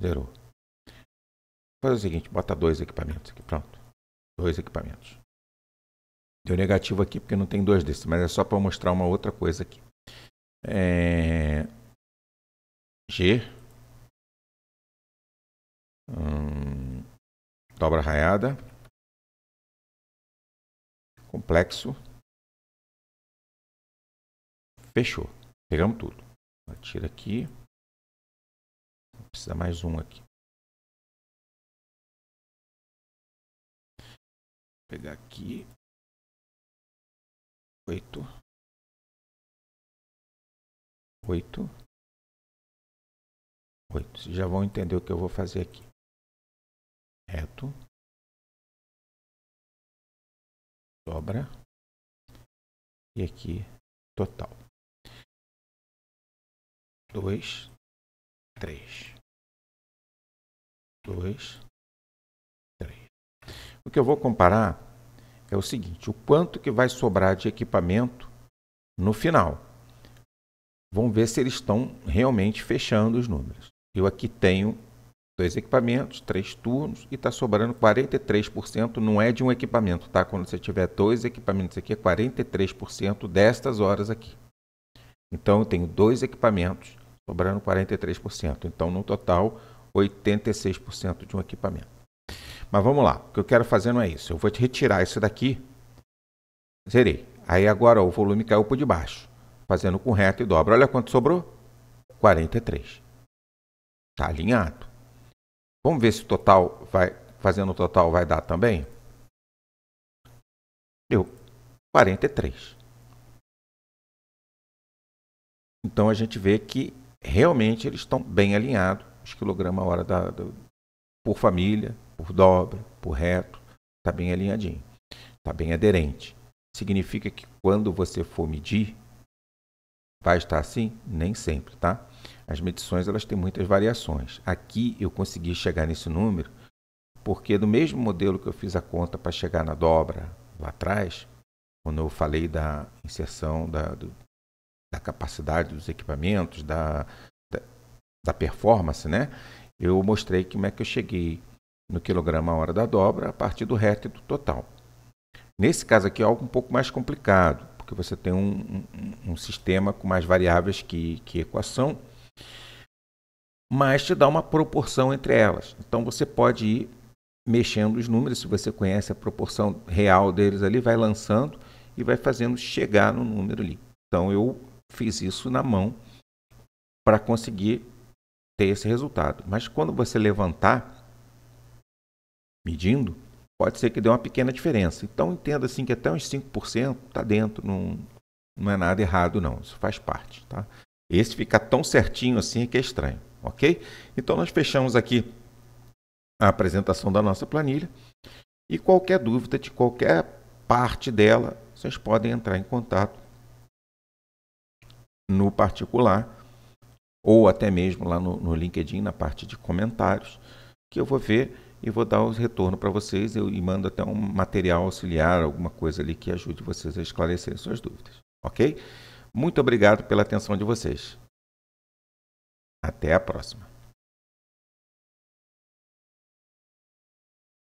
Zerou. Vou fazer o seguinte, bota 2 equipamentos aqui, pronto. 2 equipamentos. Deu negativo aqui porque não tem 2 desses, mas é só para mostrar uma outra coisa aqui. G, dobra raiada, complexo, fechou, pegamos tudo. Tira aqui, precisa mais um aqui. Vou pegar aqui, 8. 8. Vocês já vão entender o que eu vou fazer aqui. Reto. Dobra. E aqui, total. 2, 3. 2, 3. O que eu vou comparar é o seguinte, o quanto que vai sobrar de equipamento no final. Vamos ver se eles estão realmente fechando os números. Eu aqui tenho 2 equipamentos, 3 turnos e está sobrando 43%, não é de um equipamento, tá? Quando você tiver 2 equipamentos aqui, é 43% destas horas aqui. Então, eu tenho 2 equipamentos, sobrando 43%. Então, no total, 86% de um equipamento. Mas vamos lá, o que eu quero fazer não é isso. Eu vou te retirar isso daqui, zerei. Aí agora o volume caiu por debaixo, fazendo com reto e dobra. Olha quanto sobrou, 43. Está alinhado. Vamos ver se o total vai, fazendo o total vai dar também? Deu 43. Então a gente vê que realmente eles estão bem alinhados, os quilogramas a hora por família, por dobra, por reto, está bem alinhadinho, está bem aderente. Significa que quando você for medir, vai estar assim? Nem sempre, tá? As medições elas têm muitas variações. Aqui eu consegui chegar nesse número porque do mesmo modelo que eu fiz a conta para chegar na dobra lá atrás, quando eu falei da inserção da capacidade dos equipamentos, da performance, né? Eu mostrei como é que eu cheguei no quilograma a hora da dobra a partir do reto e do total. Nesse caso aqui é algo um pouco mais complicado, porque você tem um sistema com mais variáveis que equação, mas te dá uma proporção entre elas. Então você pode ir mexendo os números, se você conhece a proporção real deles ali, vai lançando e vai fazendo chegar no número ali. Então eu fiz isso na mão para conseguir ter esse resultado. Mas quando você levantar, medindo, pode ser que dê uma pequena diferença. Então entenda assim que até uns 5% está dentro, não é nada errado não, isso faz parte, tá? Esse fica tão certinho assim que é estranho, ok? Então nós fechamos aqui a apresentação da nossa planilha e qualquer dúvida de qualquer parte dela, vocês podem entrar em contato no particular ou até mesmo lá no LinkedIn, na parte de comentários, que eu vou ver e vou dar os retornos para vocês e mando até um material auxiliar, alguma coisa ali que ajude vocês a esclarecer suas dúvidas, ok? Muito obrigado pela atenção de vocês. Até a próxima.